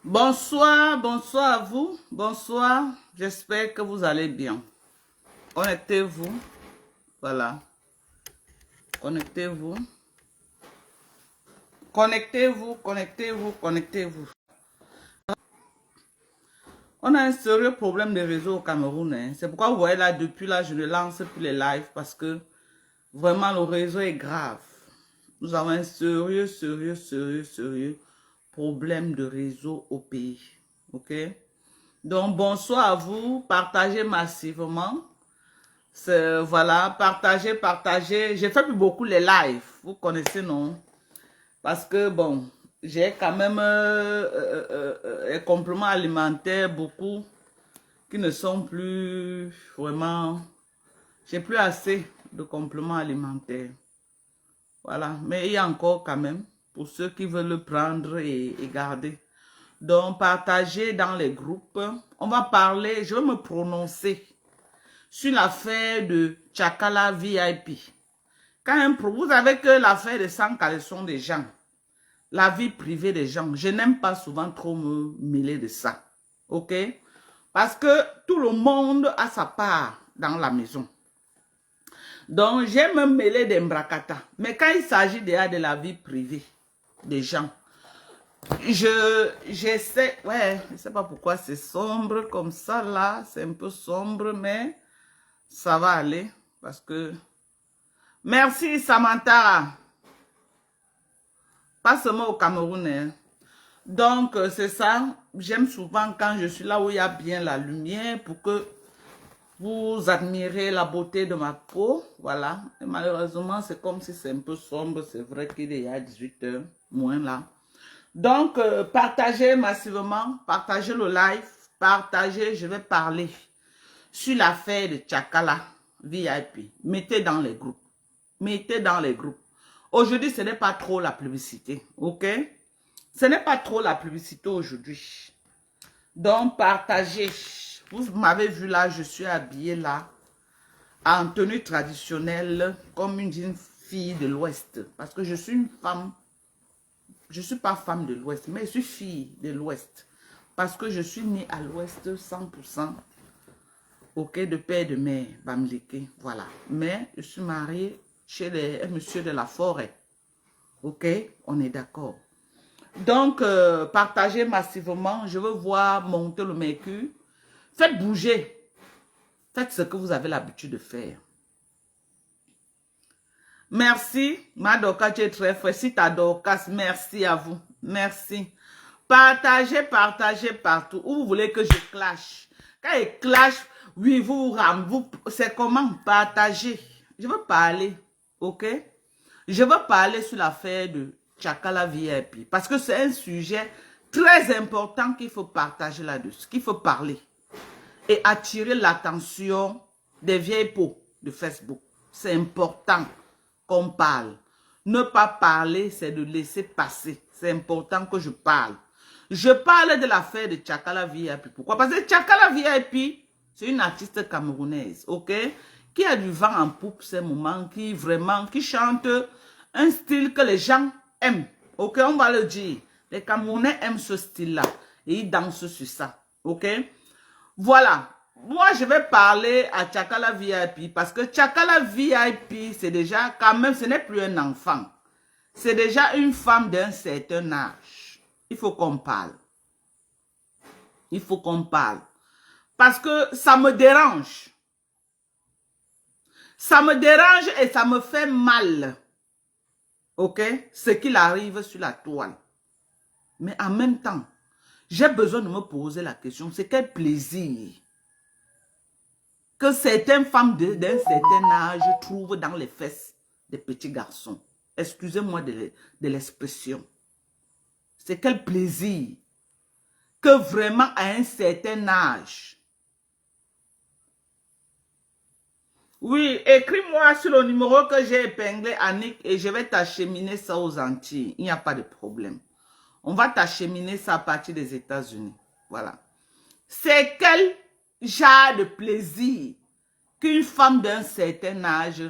Bonsoir, bonsoir à vous. Bonsoir. J'espère que vous allez bien. Connectez-vous. Voilà. Connectez-vous. Connectez-vous, connectez-vous, connectez-vous. On a un sérieux problème de réseau au Cameroun. Hein. C'est pourquoi vous voyez là, depuis là, je ne lance plus les lives parce que vraiment le réseau est grave. Nous avons un sérieux problème de réseau au pays. Ok? Donc, bonsoir à vous. Partagez massivement. Voilà, partagez, partagez. J'ai fait plus beaucoup les lives. Vous connaissez, non? Parce que, bon, j'ai quand même les compléments alimentaires, beaucoup, qui ne sont plus vraiment... J'ai plus assez de compléments alimentaires. Voilà, mais il y a encore quand même, pour ceux qui veulent le prendre et garder. Donc, partagez dans les groupes. On va parler, je vais me prononcer sur l'affaire de Tchakala VIP. Quand vous savez que l'affaire de sans caleçon des gens, la vie privée des gens, je n'aime pas souvent trop me mêler de ça. Ok? Parce que tout le monde a sa part dans la maison. Donc, j'aime me mêler des mbrakata. Mais quand il s'agit déjà de la vie privée des gens, j'essaie, ouais, je ne sais pas pourquoi c'est sombre comme ça là, c'est un peu sombre, mais ça va aller parce que... Merci Samantha, pas seulement au Cameroun. Hein. Donc, c'est ça, j'aime souvent quand je suis là où il y a bien la lumière pour que vous admirez la beauté de ma peau, voilà. Et malheureusement, c'est comme si c'est un peu sombre, c'est vrai qu'il est à 18 h, moins là. Donc, partagez massivement, partagez le live, partagez, je vais parler sur l'affaire de Tchakala VIP. Mettez dans les groupes, mettez dans les groupes. Aujourd'hui, ce n'est pas trop la publicité, ok? Ce n'est pas trop la publicité aujourd'hui. Donc, partagez. Vous m'avez vu là, je suis habillée là, en tenue traditionnelle, comme une fille de l'Ouest. Parce que je suis une femme. Je ne suis pas femme de l'Ouest, mais je suis fille de l'Ouest. Parce que je suis née à l'Ouest 100%, ok, de père et de mère, Bamileke, voilà. Mais je suis mariée chez un monsieur de la forêt, ok, on est d'accord. Donc, partagez massivement, je veux voir monter le mercure. Faites bouger Faites ce que vous avez l'habitude de faire. Merci, ma Dorcas, tu es très frais. Si ta Dorcas, merci à vous. Merci. Partagez, partagez partout. Où vous voulez que je clash. Quand il clash, oui, vous c'est comment partager. Je veux parler, ok? Je veux parler sur l'affaire de Tchakala VIP. Parce que c'est un sujet très important qu'il faut partager là-dessus, qu'il faut parler. Et attirer l'attention des vieilles peaux de Facebook. C'est important qu'on parle. Ne pas parler, c'est de laisser passer. C'est important que je parle. Je parle de l'affaire de Tchakala VIP. Pourquoi? Parce que Tchakala VIP, c'est une artiste camerounaise, ok? Qui a du vent en poupe ces moments, qui chante un style que les gens aiment. Ok, on va le dire. Les Camerounais aiment ce style-là. Et ils dansent sur ça. Ok? Voilà. Moi, je vais parler à Tchakala VIP parce que Tchakala VIP, c'est déjà, quand même, ce n'est plus un enfant. C'est déjà une femme d'un certain âge. Il faut qu'on parle. Il faut qu'on parle. Parce que ça me dérange. Ça me dérange et ça me fait mal. Ok? Ce qu'il arrive sur la toile. Mais en même temps, j'ai besoin de me poser la question, c'est quel plaisir que certaines femmes d'un certain âge trouvent dans les fesses des petits garçons. Excusez-moi de l'expression. C'est quel plaisir que vraiment à un certain âge. Oui, écris-moi sur le numéro que j'ai épinglé, Annick, et je vais t'acheminer ça aux Antilles. Il n'y a pas de problème. On va t'acheminer ça à partir des États-Unis. Voilà. C'est quel genre de plaisir qu'une femme d'un certain âge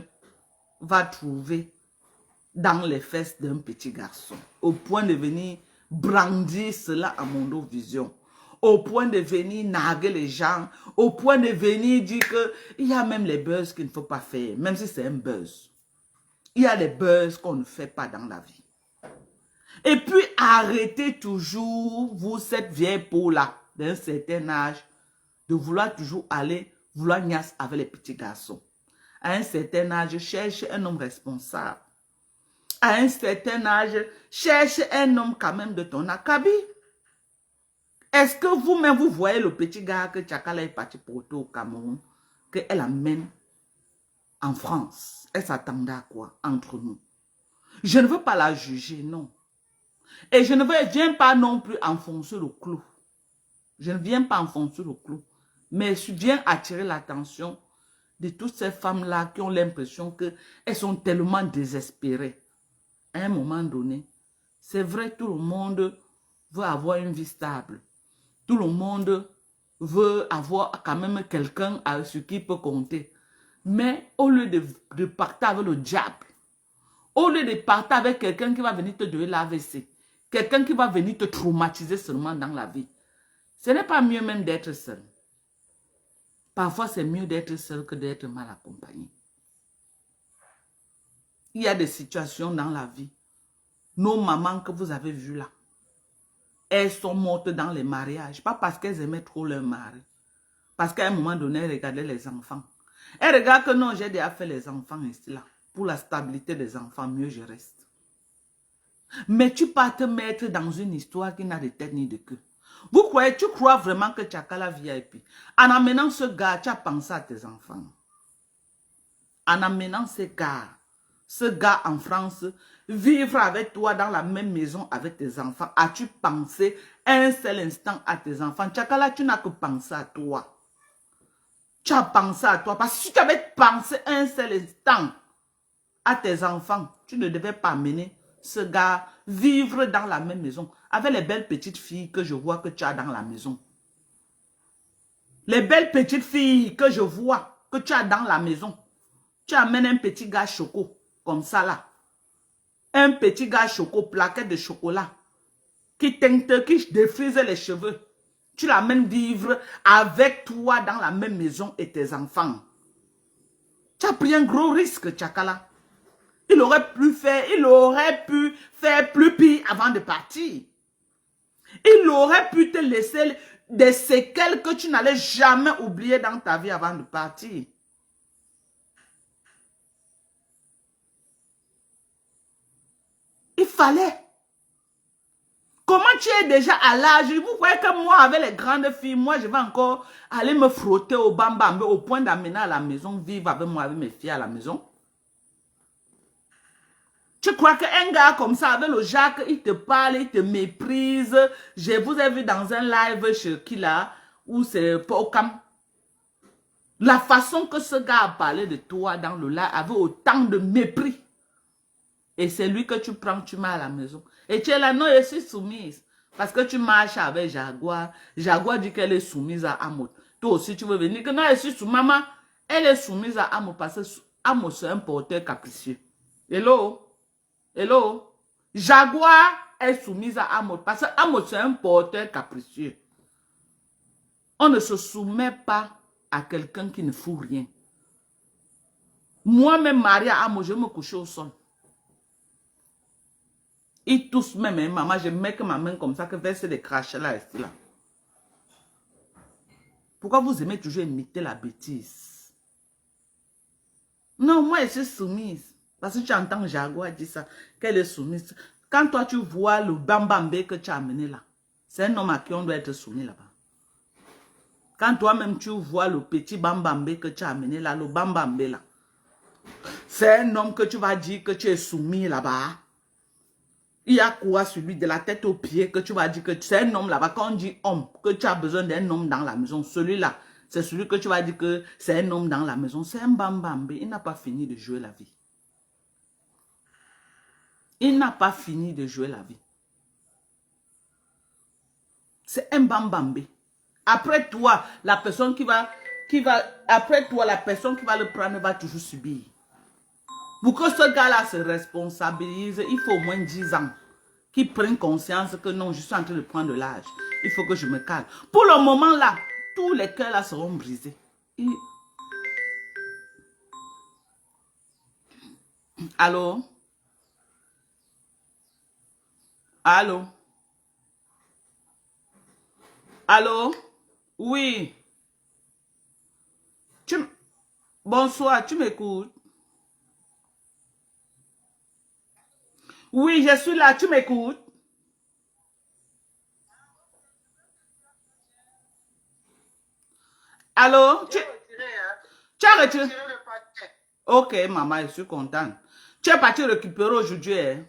va trouver dans les fesses d'un petit garçon, au point de venir brandir cela à Mondovision, au point de venir narguer les gens, au point de venir dire qu'il y a même les buzz qu'il ne faut pas faire, même si c'est un buzz. Il y a des buzz qu'on ne fait pas dans la vie. Et puis arrêtez toujours, vous, cette vieille peau-là, d'un certain âge, de vouloir toujours vouloir niasse avec les petits garçons. À un certain âge, cherche un homme responsable. À un certain âge, cherche un homme quand même de ton acabit. Est-ce que vous-même, vous voyez le petit gars que Tchakala est parti porter au Cameroun, qu'elle amène en France? Elle s'attendait à quoi entre nous? Je ne veux pas la juger, non. Et je ne viens pas non plus enfoncer le clou. Je ne viens pas enfoncer le clou. Mais je viens attirer l'attention de toutes ces femmes-là qui ont l'impression qu'elles sont tellement désespérées. À un moment donné, c'est vrai, tout le monde veut avoir une vie stable. Tout le monde veut avoir quand même quelqu'un sur qui il peut compter. Mais au lieu de partir avec le diable, au lieu de partir avec quelqu'un qui va venir te donner l'AVC, quelqu'un qui va venir te traumatiser seulement dans la vie, ce n'est pas mieux même d'être seul. Parfois, c'est mieux d'être seul que d'être mal accompagné. Il y a des situations dans la vie. Nos mamans que vous avez vues là, elles sont mortes dans les mariages. Pas parce qu'elles aimaient trop leur mari. Parce qu'à un moment donné, elles regardaient les enfants. Elles regardent que non, j'ai déjà fait les enfants ici là. Pour la stabilité des enfants, mieux je reste. Mais tu pars te mettre dans une histoire qui n'a de tête ni de queue. Tu crois vraiment que Tchakala VIP, en amenant ce gars, tu as pensé à tes enfants. En amenant ce gars en France, vivre avec toi dans la même maison avec tes enfants, as-tu pensé un seul instant à tes enfants? Tchakala, tu n'as que pensé à toi. Tu as pensé à toi. Parce que si tu avais pensé un seul instant à tes enfants, tu ne devais pas amener ce gars vivre dans la même maison avec les belles petites filles que je vois que tu as dans la maison. Les belles petites filles que je vois que tu as dans la maison. Tu amènes un petit gars choco, comme ça là. Un petit gars choco, plaquette de chocolat, qui teinte, qui défrise les cheveux. Tu l'amènes vivre avec toi dans la même maison et tes enfants. Tu as pris un gros risque, Tchakala. Il aurait pu faire plus pire avant de partir. Il aurait pu te laisser des séquelles que tu n'allais jamais oublier dans ta vie avant de partir. Il fallait. Comment tu es déjà à l'âge? Vous voyez que moi, avec les grandes filles, moi, je vais encore aller me frotter au bambambé au point d'amener à la maison, vivre avec moi, avec mes filles à la maison. Tu crois qu'un gars comme ça, avec le Jacques, il te parle, il te méprise. Je vous ai vu dans un live chez qui là, où c'est Pokam. La façon que ce gars a parlé de toi dans le live avait autant de mépris. Et c'est lui que tu prends, tu mets à la maison. Et tu es là, non, je suis soumise. Parce que tu marches avec Jaguar. Jaguar dit qu'elle est soumise à Amos. Toi aussi, tu veux venir. Que non, je suis soumise. Maman, elle est soumise à Amos parce que Amos, c'est un porteur capricieux. Hello? Hello? Jaguar est soumise à Amos parce que Amos, c'est un porteur capricieux. On ne se soumet pas à quelqu'un qui ne fout rien. Moi-même, mariée à Amos, je me couchais au sol. Ils tous même, hein, maman, je mets que ma main comme ça, que verser des crachats là, ici, là. Pourquoi vous aimez toujours imiter la bêtise? Non, moi, je suis soumise. Parce que tu entends Jaguar dire ça, qu'elle est soumise. Quand toi, tu vois le bambambé que tu as amené là, c'est un homme à qui on doit être soumis là-bas. Quand toi-même, tu vois le petit bambambé que tu as amené là, le bambambé là, c'est un homme que tu vas dire que tu es soumis là-bas. Il y a quoi sur lui, de la tête aux pieds, que tu vas dire que c'est un homme là-bas. Quand on dit homme, que tu as besoin d'un homme dans la maison, celui-là, c'est celui que tu vas dire que c'est un homme dans la maison. C'est un bambambé. Il n'a pas fini de jouer la vie. Il n'a pas fini de jouer la vie. C'est un bambambé. Après toi, la personne après toi, la personne qui va le prendre va toujours subir. Pour que ce gars-là se responsabilise, il faut au moins 10 ans. Qu'il prenne conscience que non, je suis en train de prendre de l'âge. Il faut que je me calme. Pour le moment là, tous les cœurs là seront brisés. Allô? Allô? Allô? Oui. Bonsoir, tu m'écoutes? Oui, je suis là, tu m'écoutes? Allô? Tu as retiré? Ok, maman, je suis contente. Tu es parti récupérer aujourd'hui, hein?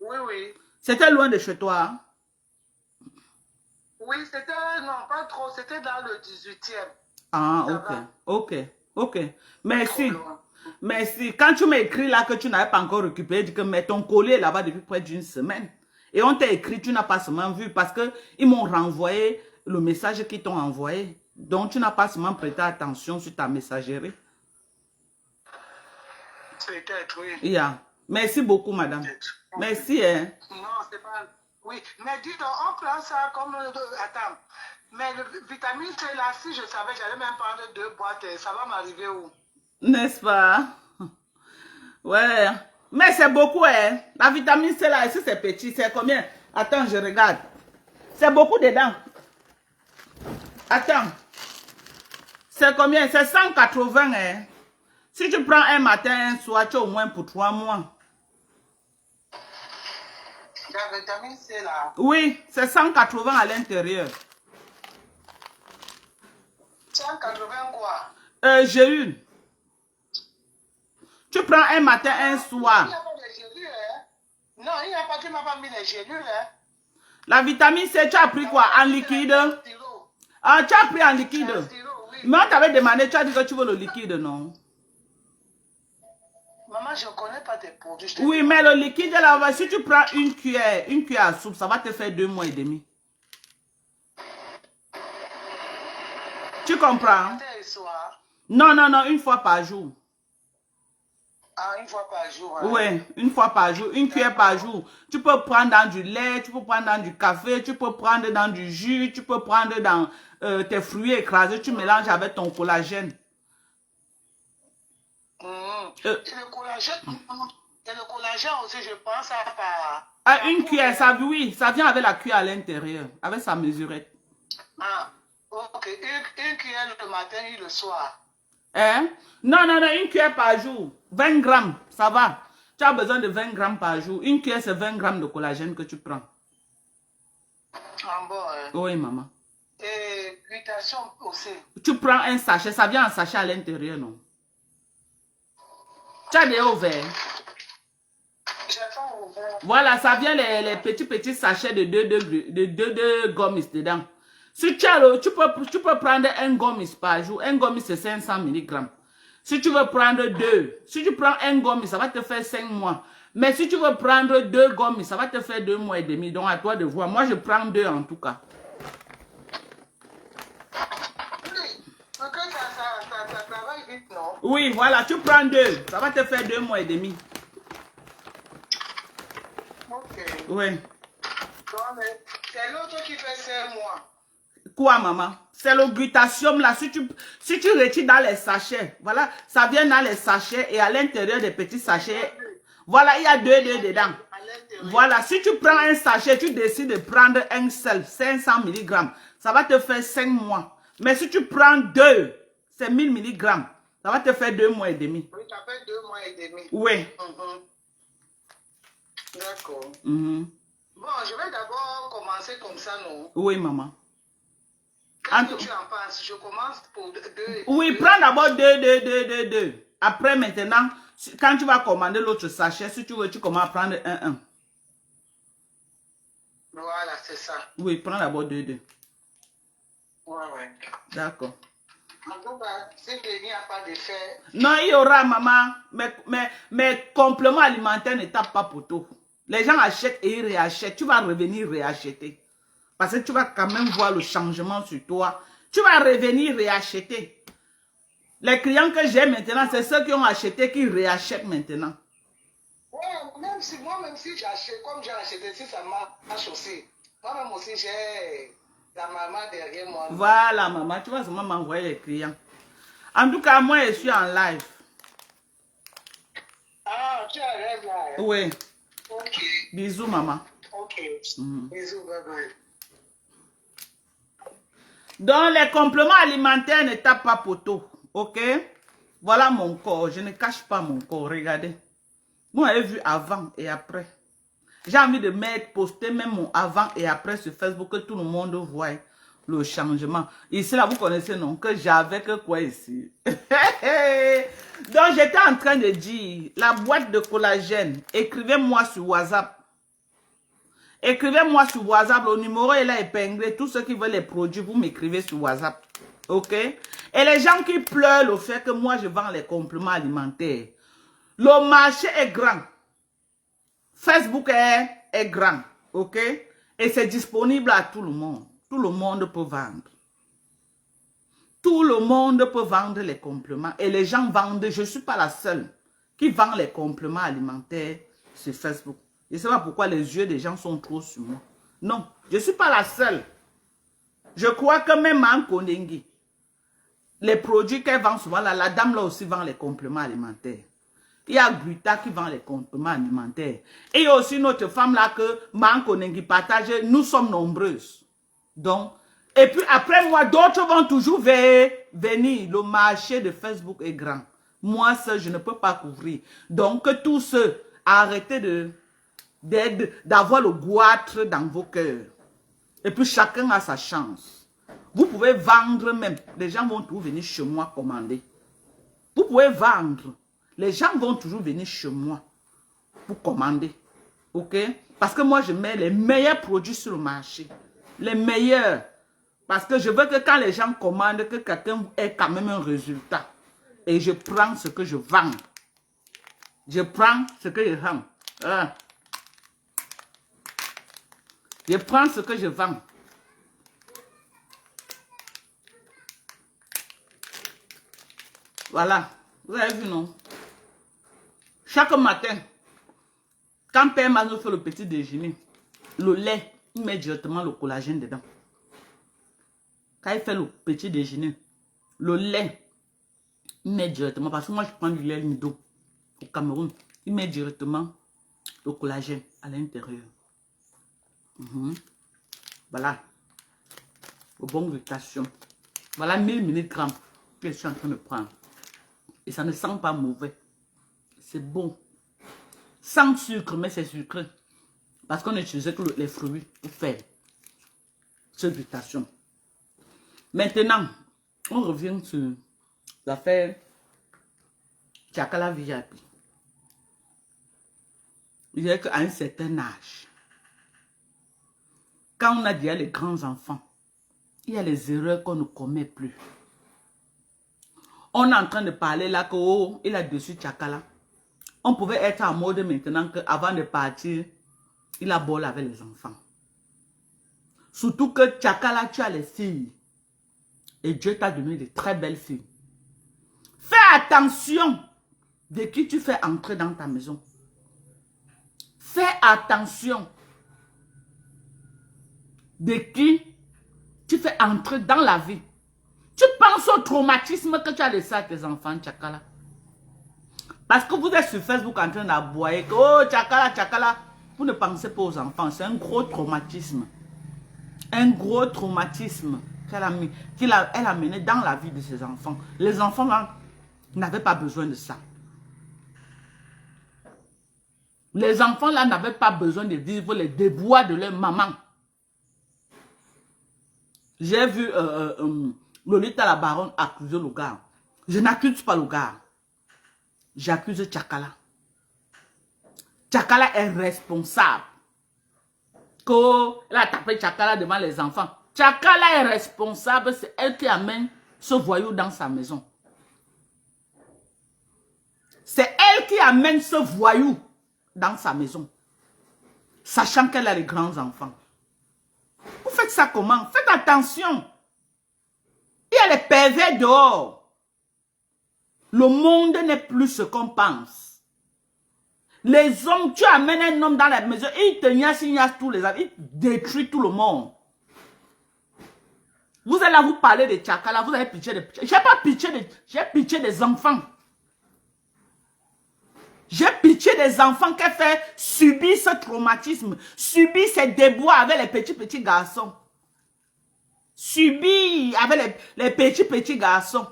Oui, oui. C'était loin de chez toi, hein? Oui, c'était, non, pas trop, c'était dans le 18e. Ah, Ça ok, va. ok, ok. Merci. Trop loin. Merci. Quand tu m'as écrit là que tu n'avais pas encore récupéré, dis que mais ton collier est là-bas depuis près d'une semaine. Et on t'a écrit, tu n'as pas seulement vu parce que ils m'ont renvoyé le message qu'ils t'ont envoyé. Donc tu n'as pas seulement prêté attention sur ta messagerie. Peut-être, oui. Yeah. Merci beaucoup, madame. Merci, hein. Non, c'est pas... Oui, mais dis donc, on prend ça comme... Attends, mais le vitamine C là, si je savais, j'allais même prendre 2 boîtes, ça va m'arriver où? N'est-ce pas? Ouais. Mais c'est beaucoup, hein. La vitamine C là, ici c'est petit. C'est combien? Attends, je regarde. C'est beaucoup dedans. Attends. C'est combien? C'est 180, hein. Si tu prends un matin, un soir, tu as au moins pour 3 mois. La vitamine C là. Oui, c'est 180 à l'intérieur. 180 quoi? J'ai une. Tu prends un matin, un soir. Il n'y a pas de gélules, hein? Non, il n'y a pas, tu m'as pas mis les gélules, hein? La vitamine C, tu as pris quoi? En liquide? Ah, tu as pris en liquide. Oui. Mais on t'avait demandé, tu as dit que tu veux le liquide, non? Maman, je ne connais pas tes produits. Oui, mais le liquide, là, si tu prends une cuillère à soupe, ça va te faire 2 mois et demi. Tu comprends? Matin et soir. Non, non, non, une fois par jour. Ah, une fois par jour. Hein? Oui, une fois par jour, une cuillère par jour. Tu peux prendre dans du lait, tu peux prendre dans du café, tu peux prendre dans du jus, tu peux prendre dans tes fruits écrasés, tu mélanges avec ton collagène. Et le collagène aussi, je pense à Une cuillère, ça, oui, ça vient avec la cuillère à l'intérieur, avec sa mesurette. Ah, ok. Une cuillère le matin et le soir. Hein? Non, non, non, une cuillère par jour. 20 grammes, ça va. Tu as besoin de 20 grammes par jour. Une cuillère, c'est 20 grammes de collagène que tu prends. Ah bon, hein. Oui, maman. Et glutation aussi. Tu prends un sachet, ça vient en sachet à l'intérieur, non? Tu as déjà ouvert. J'attends ouvert. Voilà, ça vient les petits sachets de 2 gommis dedans. Si tu as tu peux prendre un gommis par jour. Un gommis, c'est 500 mg. Si tu veux prendre 2, si tu prends un gommis, ça va te faire 5 mois. Mais si tu veux prendre 2 gommis, ça va te faire 2 mois et demi. Donc, à toi de voir. Moi, je prends 2 en tout cas. Oui, parce que ça travaille vite, non? Oui, voilà, tu prends 2. Ça va te faire 2 mois et demi. Ok. Oui. Donc, c'est l'autre qui fait 5 mois. Quoi, maman? C'est le glutathium là. Si tu retires dans les sachets, voilà, ça vient dans les sachets et à l'intérieur des petits sachets, voilà, il y a 2 dedans. Voilà, si tu prends un sachet, tu décides de prendre un seul, 500 mg, ça va te faire 5 mois. Mais si tu prends 2, c'est 1000 mg, ça va te faire 2 mois et demi. Oui, ça fait 2 mois et demi. Oui. D'accord. Bon, je vais d'abord commencer comme ça, non? Oui, maman. Qu'est-ce que tu en penses? Je commence pour 2. Oui, prends d'abord 2. Après, maintenant, quand tu vas commander l'autre sachet, si tu veux, tu commences à prendre 1. Voilà, c'est ça. Oui, prends d'abord 2. Ouais. D'accord. En tout cas, si il n'y a pas d'effet. Non, il y aura, maman. Mais compléments alimentaires ne tapent pas pour tout. Les gens achètent et ils réachètent. Tu vas revenir réacheter. Parce que tu vas quand même voir le changement sur toi. Tu vas revenir réacheter. Les clients que j'ai maintenant, c'est ceux qui ont acheté qui réachètent maintenant. Ouais, même si j'achète, comme j'ai acheté, si ça marche aussi. Moi-même aussi, j'ai la maman derrière moi. Voilà, maman. Tu vas seulement m'envoyer les clients. En tout cas, moi, je suis en live. Ah, tu arrives là. Hein? Oui. Ok. Bisous, maman. Ok. Bisous, bye bye. Donc, les compléments alimentaires ne tapent pas poteau. Ok? Voilà mon corps. Je ne cache pas mon corps. Regardez. Vous avez vu avant et après. J'ai envie de poster même mon avant et après sur Facebook que tout le monde voit le changement. Ici, là, vous connaissez, non? Que j'avais que quoi ici? Donc, j'étais en train de dire, la boîte de collagène, écrivez-moi sur WhatsApp. Écrivez-moi sur WhatsApp, le numéro est là épinglé. Tous ceux qui veulent les produits, vous m'écrivez sur WhatsApp. Ok? Et les gens qui pleurent le fait que moi, je vends les compléments alimentaires. Le marché est grand. Facebook est grand. Ok? Et c'est disponible à tout le monde. Tout le monde peut vendre. Tout le monde peut vendre les compléments. Et les gens vendent. Je ne suis pas la seule qui vend les compléments alimentaires sur Facebook. Je ne sais pas pourquoi les yeux des gens sont trop sur moi. Non, je ne suis pas la seule. Je crois que même en Kondengi, les produits qu'elle vend souvent, la dame là aussi vend les compléments alimentaires. Il y a Gluta qui vend les compléments alimentaires. Et il y a aussi notre femme là que Manko Nengi partage. Nous sommes nombreuses. Donc, et puis après moi, d'autres vont toujours venir. Le marché de Facebook est grand. Moi, seul, je ne peux pas couvrir. Donc, que tous ceux, arrêtez d'avoir le goitre dans vos cœurs. Et puis, chacun a sa chance. Vous pouvez vendre même. Les gens vont toujours venir chez moi commander. Vous pouvez vendre. Les gens vont toujours venir chez moi pour commander. Ok? Parce que moi, je mets les meilleurs produits sur le marché. Les meilleurs. Parce que je veux que quand les gens commandent, que quelqu'un ait quand même un résultat. Et je prends ce que je vends. Je prends ce que je vends. Je prends ce que je vends. Voilà. Vous avez vu, non? Chaque matin, quand Père Mano fait le petit déjeuner, le lait, il met directement le collagène dedans. Quand il fait le petit déjeuner, le lait, il met directement, parce que moi je prends du lait Nido au Cameroun, il met directement le collagène à l'intérieur. Voilà. bonne mutation. Voilà 1000 mg que je suis en train de prendre. Et ça ne sent pas mauvais. C'est bon. Sans sucre, mais c'est sucré. Parce qu'on n'utilisait que les fruits pour faire cette mutation. Maintenant, on revient sur l'affaire Tchakala VIP. Il y a qu'à un certain âge, quand on a déjà les grands enfants, il y a les erreurs qu'on ne commet plus. On est en train de parler là que oh, il a dessus Tchakala. On pouvait être en mode maintenant qu'avant de partir, il a bolé avec les enfants. Surtout que Tchakala, tu as les filles. Et Dieu t'a donné de très belles filles. Fais attention de qui tu fais entrer dans ta maison. Fais attention de qui tu fais entrer dans la vie. Tu penses au traumatisme que tu as laissé à tes enfants, Tchakala. Parce que vous êtes sur Facebook en train d'aboyer que oh, Tchakala, Tchakala. Vous ne pensez pas aux enfants. C'est un gros traumatisme. Un gros traumatisme qu'elle a mené dans la vie de ses enfants. Les enfants là n'avaient pas besoin de ça. Les enfants là n'avaient pas besoin de vivre les déboires de leur maman. J'ai vu Lolita la baronne accuser le gars. Je n'accuse pas le gars. J'accuse Tchakala. Tchakala est responsable. Elle a tapé Tchakala devant les enfants. Tchakala est responsable. C'est elle qui amène ce voyou dans sa maison. C'est elle qui amène ce voyou dans sa maison. Sachant qu'elle a les grands enfants. Vous faites ça comment? Faites attention. Il y a les pervers dehors. Le monde n'est plus ce qu'on pense. Les hommes, tu amènes un homme dans la maison, il te niasse tous les hommes, il détruit tout le monde. Vous allez vous parler de Tchakala, vous avez pitié de... J'ai pas pitié j'ai pitié des enfants. J'ai pitié des enfants qui fait subir ce traumatisme, subir ces déboires avec les petits garçons. Subir avec les petits garçons.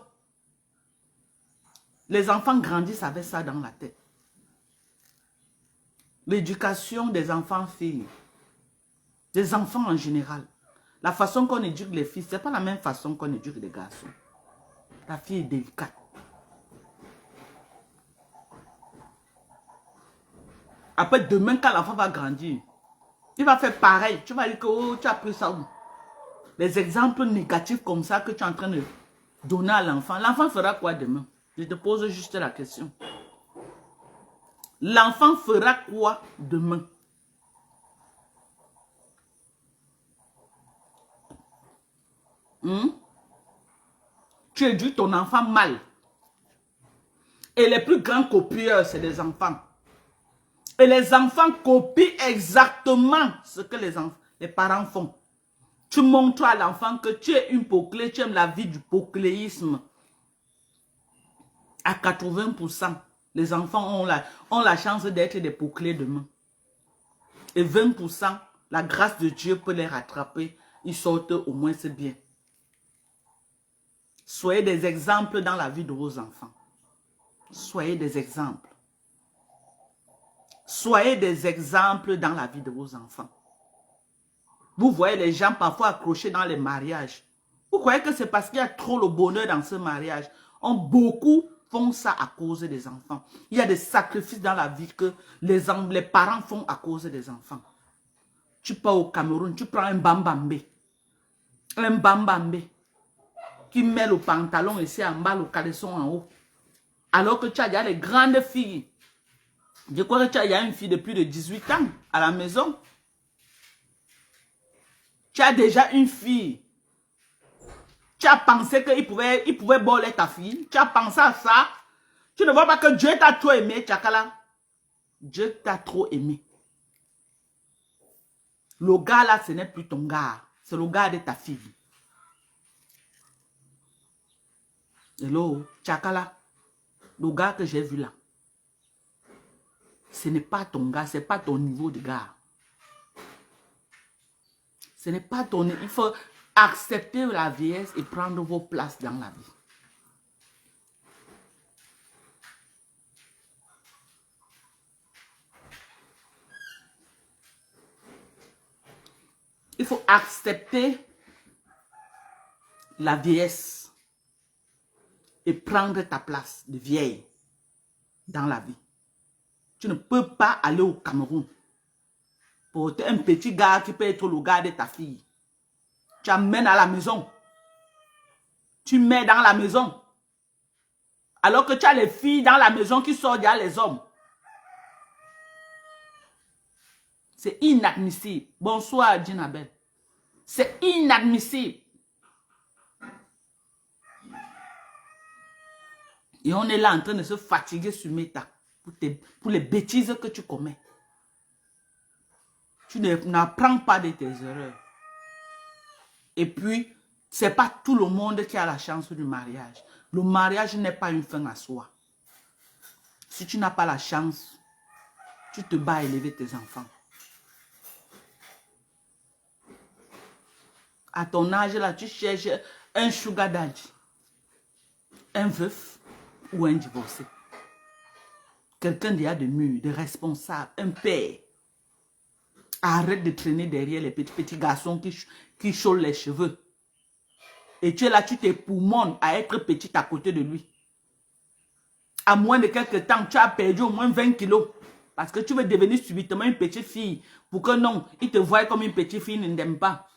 Les enfants grandissent avec ça dans la tête. L'éducation des enfants filles, des enfants en général. La façon qu'on éduque les filles, ce n'est pas la même façon qu'on éduque les garçons. La fille est délicate. Après, demain, quand l'enfant va grandir, il va faire pareil. Tu vas dire que oh, tu as pris ça où? Les exemples négatifs comme ça que tu es en train de donner à l'enfant. L'enfant fera quoi demain? Je te pose juste la question. L'enfant fera quoi demain? Tu éduques ton enfant mal. Et les plus grands copieurs, c'est les enfants. Et les enfants copient exactement ce que les parents font. Tu montres à l'enfant que tu es une poclée, tu aimes la vie du pocléisme. À 80%, les enfants ont la chance d'être des poclés demain. Et 20%, la grâce de Dieu peut les rattraper. Ils sortent au moins c'est bien. Soyez des exemples dans la vie de vos enfants. Soyez des exemples. Soyez des exemples dans la vie de vos enfants. Vous voyez les gens parfois accrochés dans les mariages. Vous croyez que c'est parce qu'il y a trop le bonheur dans ce mariage? Beaucoup font ça à cause des enfants. Il y a des sacrifices dans la vie que les parents font à cause des enfants. Tu pars au Cameroun, tu prends un bambambé. Un bambambé qui met le pantalon ici en bas, le caleçon en haut. Alors que tu as déjà les grandes filles. Je crois que tu as déjà une fille de plus de 18 ans à la maison. Tu as déjà une fille. Tu as pensé qu'il pouvait voler ta fille. Tu as pensé à ça. Tu ne vois pas que Dieu t'a trop aimé, Tchakala. Dieu t'a trop aimé. Le gars là, ce n'est plus ton gars. C'est le gars de ta fille. Hello, Tchakala. Le gars que j'ai vu là. Ce n'est pas ton gars. Ce n'est pas ton niveau de gars. Ce n'est pas ton... Il faut... accepter la vieillesse et prendre vos places dans la vie. Il faut accepter la vieillesse et prendre ta place de vieille dans la vie. Tu ne peux pas aller au Cameroun pour un petit gars qui peut être le gars de ta fille. Tu amènes à la maison. Tu mets dans la maison. Alors que tu as les filles dans la maison qui sortent derrière les hommes. C'est inadmissible. Bonsoir, Djinabel. C'est inadmissible. Et on est là en train de se fatiguer sur Meta pour les bêtises que tu commets. Tu n'apprends pas de tes erreurs. Et puis, ce n'est pas tout le monde qui a la chance du mariage. Le mariage n'est pas une fin à soi. Si tu n'as pas la chance, tu te bats à élever tes enfants. À ton âge, là, tu cherches un sugar daddy, un veuf ou un divorcé. Quelqu'un de mûr, de responsable, un père. Arrête de traîner derrière les petits garçons qui chaulent les cheveux. Et tu es là, tu t'époumones à être petit à côté de lui. À moins de quelques temps, tu as perdu au moins 20 kilos. Parce que tu veux devenir subitement une petite fille. Pour que non, il te voie comme une petite fille, il ne t'aime pas.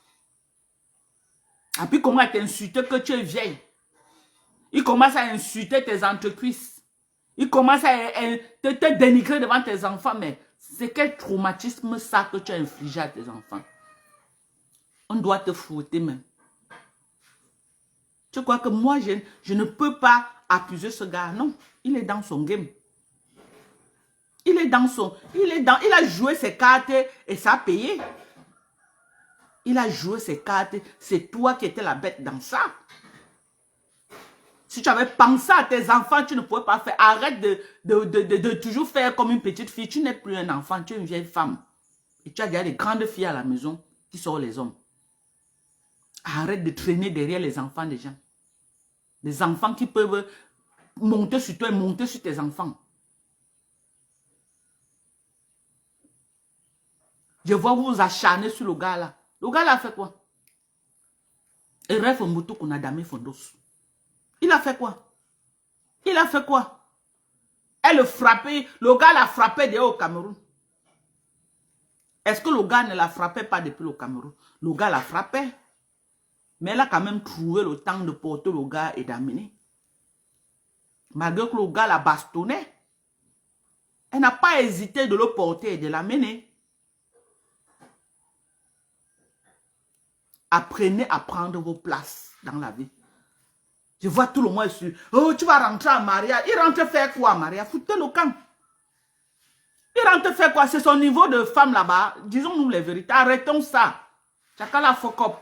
Et puis, comment t'insulter que tu es vieille? Il commence à insulter tes entrecuisses. Il commence à te dénigrer devant tes enfants. Mais c'est quel traumatisme ça que tu as infligé à tes enfants? On doit te fouetter même. Tu crois que moi, je ne peux pas accuser ce gars? Non, il est dans son game. Il a joué ses cartes et ça a payé. Il a joué ses cartes. C'est toi qui étais la bête dans ça. Si tu avais pensé à tes enfants, tu ne pouvais pas faire. Arrête de toujours faire comme une petite fille. Tu n'es plus un enfant, tu es une vieille femme. Et tu as déjà des grandes filles à la maison qui sont les hommes. Arrête de traîner derrière les enfants des gens. Les enfants qui peuvent monter sur toi et monter sur tes enfants. Je vois vous acharner sur le gars là. Le gars là a fait quoi? Et Ref Mbutu qu'on a damé Fondos. Il a fait quoi? Il a fait quoi? Elle le frappait. Le gars l'a frappé dehors au Cameroun. Est-ce que le gars ne la frappait pas depuis le Cameroun? Le gars la frappait. Mais elle a quand même trouvé le temps de porter le gars et d'amener. Malgré que le gars la bastonnait. Elle n'a pas hésité de le porter et de l'amener. Apprenez à prendre vos places dans la vie. Je vois tout le monde sur. Oh, tu vas rentrer à Maria. Il rentre faire quoi, Maria? Foutez le camp. Il rentre faire quoi? C'est son niveau de femme là-bas. Disons-nous les vérités. Arrêtons ça. Chacun la fuck up.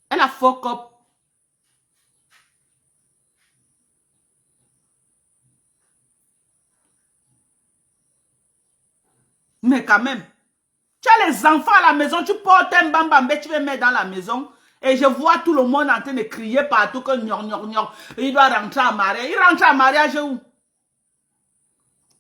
Elle a fuck up. Mais quand même. Tu as les enfants à la maison, tu portes un bambambé, tu veux mettre dans la maison. Et je vois tout le monde en train de crier partout que il doit rentrer à mariage. Il rentre à mariage où?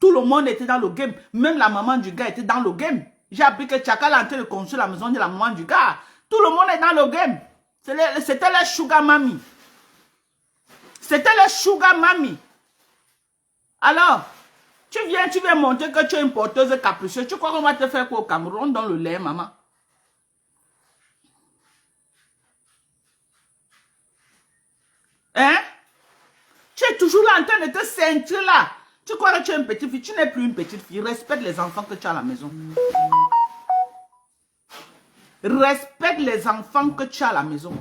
Tout le monde était dans le game. Même la maman du gars était dans le game. J'ai appris que Tchakal est en train de construire la maison de la maman du gars. Tout le monde est dans le game. C'était les sugar mami. C'était les sugar mami. Alors, tu viens montrer que tu es une porteuse capricieuse. Tu crois qu'on va te faire quoi au Cameroun dans le lait, maman? Hein? Tu es toujours là en train de te sentir là. Tu crois que tu es une petite fille. Tu n'es plus une petite fille. Respecte les enfants que tu as à la maison. Respecte les enfants que tu as à la maison.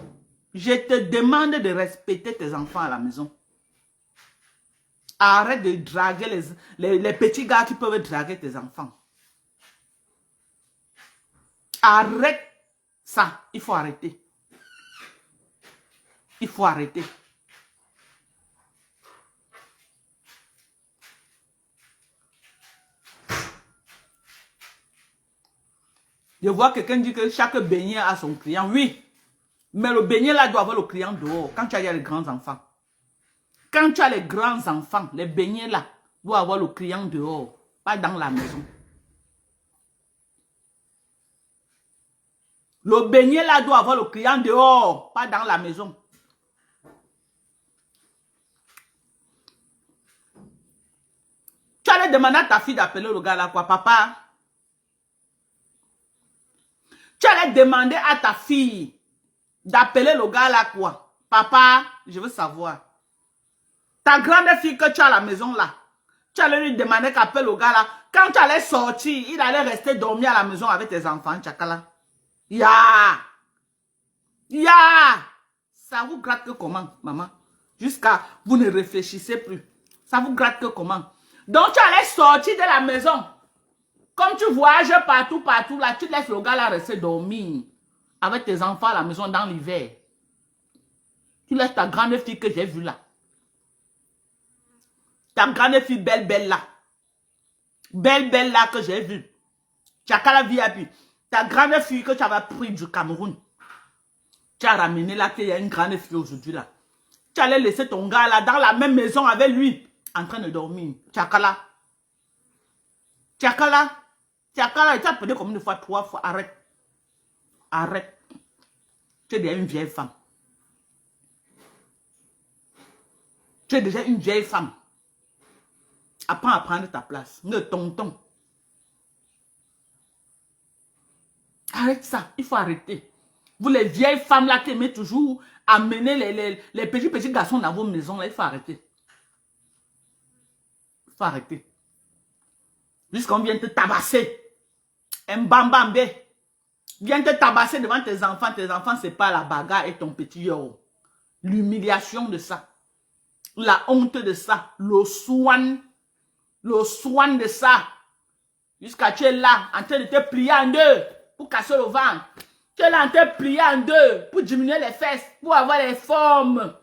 Je te demande de respecter tes enfants à la maison. Arrête de draguer les petits gars qui peuvent draguer tes enfants. Arrête ça. Il faut arrêter. Il faut arrêter. Je vois quelqu'un dire que chaque beignet a son client. Oui. Mais le beignet là doit avoir le client dehors. Quand tu as les grands enfants. Quand tu as les grands enfants, les beignets là doivent avoir le client dehors. Pas dans la maison. Le beignet là doit avoir le client dehors. Pas dans la maison. Tu allais demander à ta fille d'appeler le gars là quoi, papa? Tu allais demander à ta fille d'appeler le gars là quoi? Papa, je veux savoir. Ta grande fille que tu as à la maison là, tu allais lui demander qu'elle appelle le gars là. Quand tu allais sortir, il allait rester dormir à la maison avec tes enfants, Tchakala. Ya! Ça vous gratte que comment, maman? Jusqu'à vous ne réfléchissez plus. Ça vous gratte que comment? Donc tu allais sortir de la maison. Comme tu voyages partout là, tu laisses le gars là rester dormir avec tes enfants à la maison dans l'hiver. Tu laisses ta grande fille que j'ai vue là. Ta grande fille belle là. Belle là que j'ai vue. Tchakala VIP. Ta grande fille que tu avais pris du Cameroun. Tu as ramené là qu'il y a une grande fille aujourd'hui là. Tu allais laisser ton gars là dans la même maison avec lui. En train de dormir. Tchakala. Tchakala. Tchakala. Tu as appelé combien de fois? 3 fois. Arrête. Arrête. Tu es déjà une vieille femme. Tu es déjà une vieille femme. Apprends à prendre ta place. Ne tonton. Arrête ça. Il faut arrêter. Vous les vieilles femmes là qui aimez toujours amener les petits garçons dans vos maisons là. Il faut arrêter. Il faut arrêter. Jusqu'on vient te tabasser. Un bambambé. Viens te tabasser devant tes enfants. Tes enfants, c'est pas la bagarre et ton petit yo. L'humiliation de ça. La honte de ça. Le soin de ça. Jusqu'à tu es là, en train de te plier en deux pour casser le ventre. Tu es là en train de te plier en deux pour diminuer les fesses, pour avoir les formes.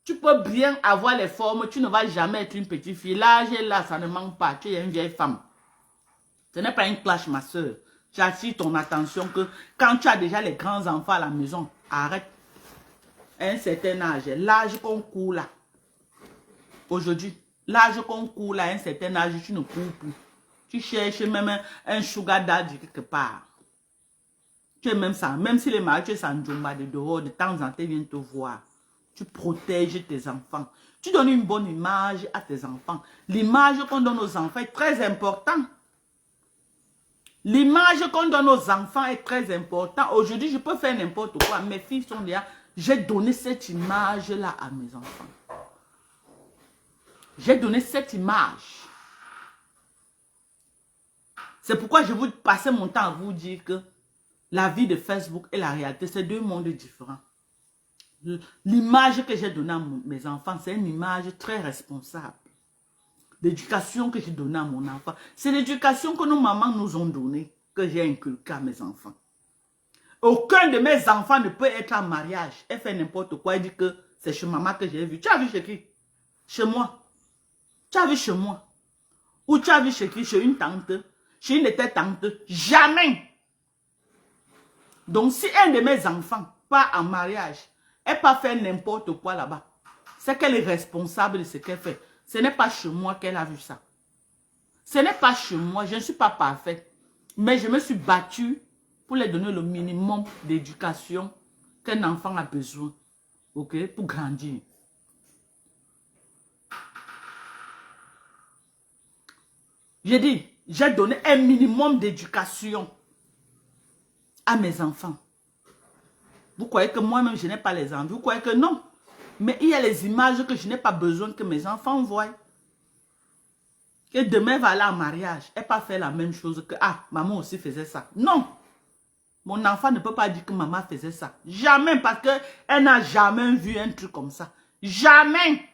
Tu peux bien avoir les formes, tu ne vas jamais être une petite fille. L'âge est là, ça ne manque pas. Tu es une vieille femme. Ce n'est pas une clash, ma soeur. J'attire ton attention que quand tu as déjà les grands enfants à la maison, arrête. À un certain âge, l'âge qu'on court là. Aujourd'hui, l'âge qu'on court là, à un certain âge, tu ne cours plus. Tu cherches même un sugar daddy quelque part. Tu es même ça. Même si les mariés, tu es sans jumba de dehors, de temps en temps, ils viennent te voir. Tu protèges tes enfants. Tu donnes une bonne image à tes enfants. L'image qu'on donne aux enfants est très importante. L'image qu'on donne aux enfants est très importante. Aujourd'hui, je peux faire n'importe quoi. Mes filles sont déjà... J'ai donné cette image-là à mes enfants. J'ai donné cette image. C'est pourquoi je vous passe mon temps à vous dire que la vie de Facebook et la réalité, c'est deux mondes différents. L'image que j'ai donnée à mes enfants, c'est une image très responsable. L'éducation que j'ai donnée à mon enfant, c'est l'éducation que nos mamans nous ont donnée, que j'ai inculquée à mes enfants. Aucun de mes enfants ne peut être en mariage et faire n'importe quoi et dire que c'est chez maman que j'ai vu. Tu as vu chez qui? Chez moi. Tu as vu chez moi. Ou tu as vu chez qui? Chez une tante. Chez une de tes tantes. Jamais. Donc si un de mes enfants part en mariage et pas faire n'importe quoi là-bas, c'est qu'elle est responsable de ce qu'elle fait. Ce n'est pas chez moi qu'elle a vu ça. Ce n'est pas chez moi. Je ne suis pas parfaite. Mais je me suis battue pour leur donner le minimum d'éducation qu'un enfant a besoin. Ok? Pour grandir. J'ai dit, j'ai donné un minimum d'éducation à mes enfants. Vous croyez que moi-même, je n'ai pas les envies? Vous croyez que non? Mais il y a les images que je n'ai pas besoin que mes enfants voient. Que demain va aller en mariage et pas faire la même chose que, ah, maman aussi faisait ça. Non. Mon enfant ne peut pas dire que maman faisait ça. Jamais, parce qu'elle n'a jamais vu un truc comme ça. Jamais.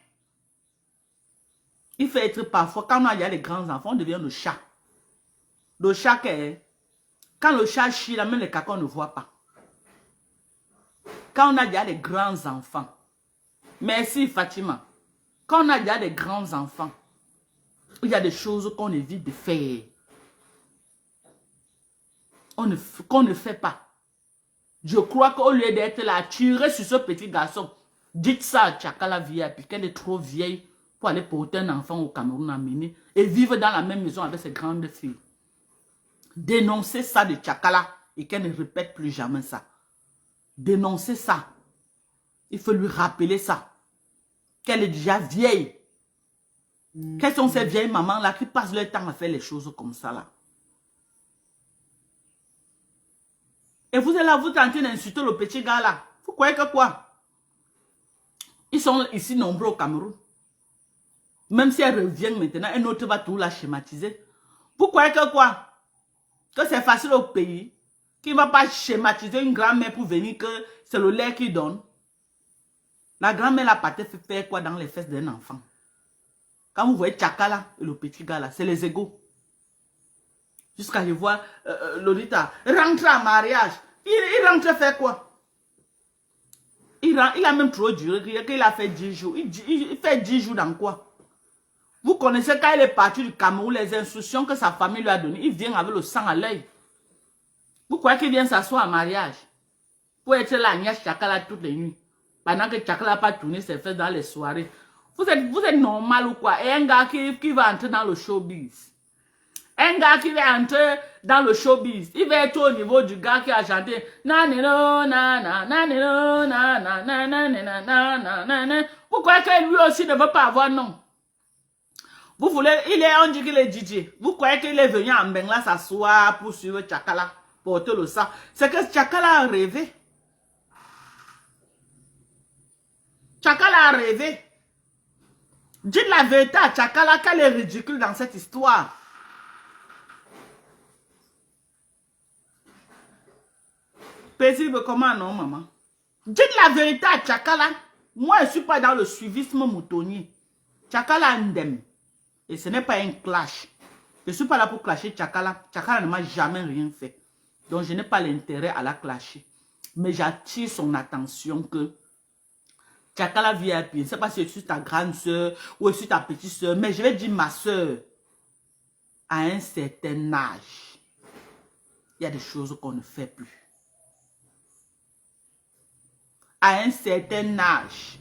Il faut être parfois, quand il y a les grands enfants, on devient le chat. Le chat, quand le chat chie, là, même les cacos ne voient pas. Quand on a déjà des grands enfants. Merci Fatima. Quand on a déjà des grands enfants, il y a des choses qu'on évite de faire. Qu'on ne fait pas. Je crois qu'au lieu d'être là, tirer sur ce petit garçon, dites ça à Tchakala VIP, qu'elle est trop vieille pour aller porter un enfant au Cameroun amener et vivre dans la même maison avec ses grandes filles. Dénoncez ça de Tchakala et qu'elle ne répète plus jamais ça. Dénoncez ça. Il faut lui rappeler ça. Qu'elle est déjà vieille. Quelles sont ces vieilles mamans là qui passent leur temps à faire les choses comme ça là? Et vous êtes là, vous tentez d'insulter le petit gars là. Vous croyez que quoi? Ils sont ici nombreux au Cameroun. Même si elle revient maintenant, un autre va tout la schématiser. Vous croyez que quoi? Que c'est facile au pays? Qu'il ne va pas schématiser une grand-mère pour venir que c'est le lait qui donne? La grand-mère la pâté fait faire quoi dans les fesses d'un enfant? Quand vous voyez Tchakala et le petit gars là, c'est les égaux. Jusqu'à je vois Lolita rentrer en mariage. Il rentre faire quoi? Il a même trop duré qu'il a fait 10 jours. Il fait 10 jours dans quoi? Vous connaissez quand il est parti du Cameroun, les instructions que sa famille lui a données. Il vient avec le sang à l'œil. Vous croyez qu'il vient s'asseoir en mariage? Pour être là, Agnès Tchakala toutes les nuits. Pendant que Tchakala n'a pas tourné ses fesses dans les soirées. Vous êtes normal ou quoi? Et un gars qui va entrer dans le showbiz. Un gars qui va entrer dans le showbiz. Il va être au niveau du gars qui a chanté. Vous croyez que lui aussi ne veut pas avoir non? Vous voulez, on dit qu'il est DJ. Vous croyez qu'il est venu en Bengla s'asseoir pour suivre Tchakala, porter le sang. C'est que Tchakala a rêvé. Tchakala a rêvé. Dites la vérité à Tchakala qu'elle est ridicule dans cette histoire. Paisible comment non, maman? Dites la vérité à Tchakala. Moi, je ne suis pas dans le suivisme moutonnier. Tchakala ndem. Et ce n'est pas un clash. Je ne suis pas là pour clasher Tchakala. Tchakala ne m'a jamais rien fait. Donc, je n'ai pas l'intérêt à la clasher. Mais j'attire son attention que Tchakala VIP, je ne sais pas si je suis ta grande soeur ou je suis ta petite soeur, mais je vais dire ma soeur. À un certain âge, il y a des choses qu'on ne fait plus. À un certain âge,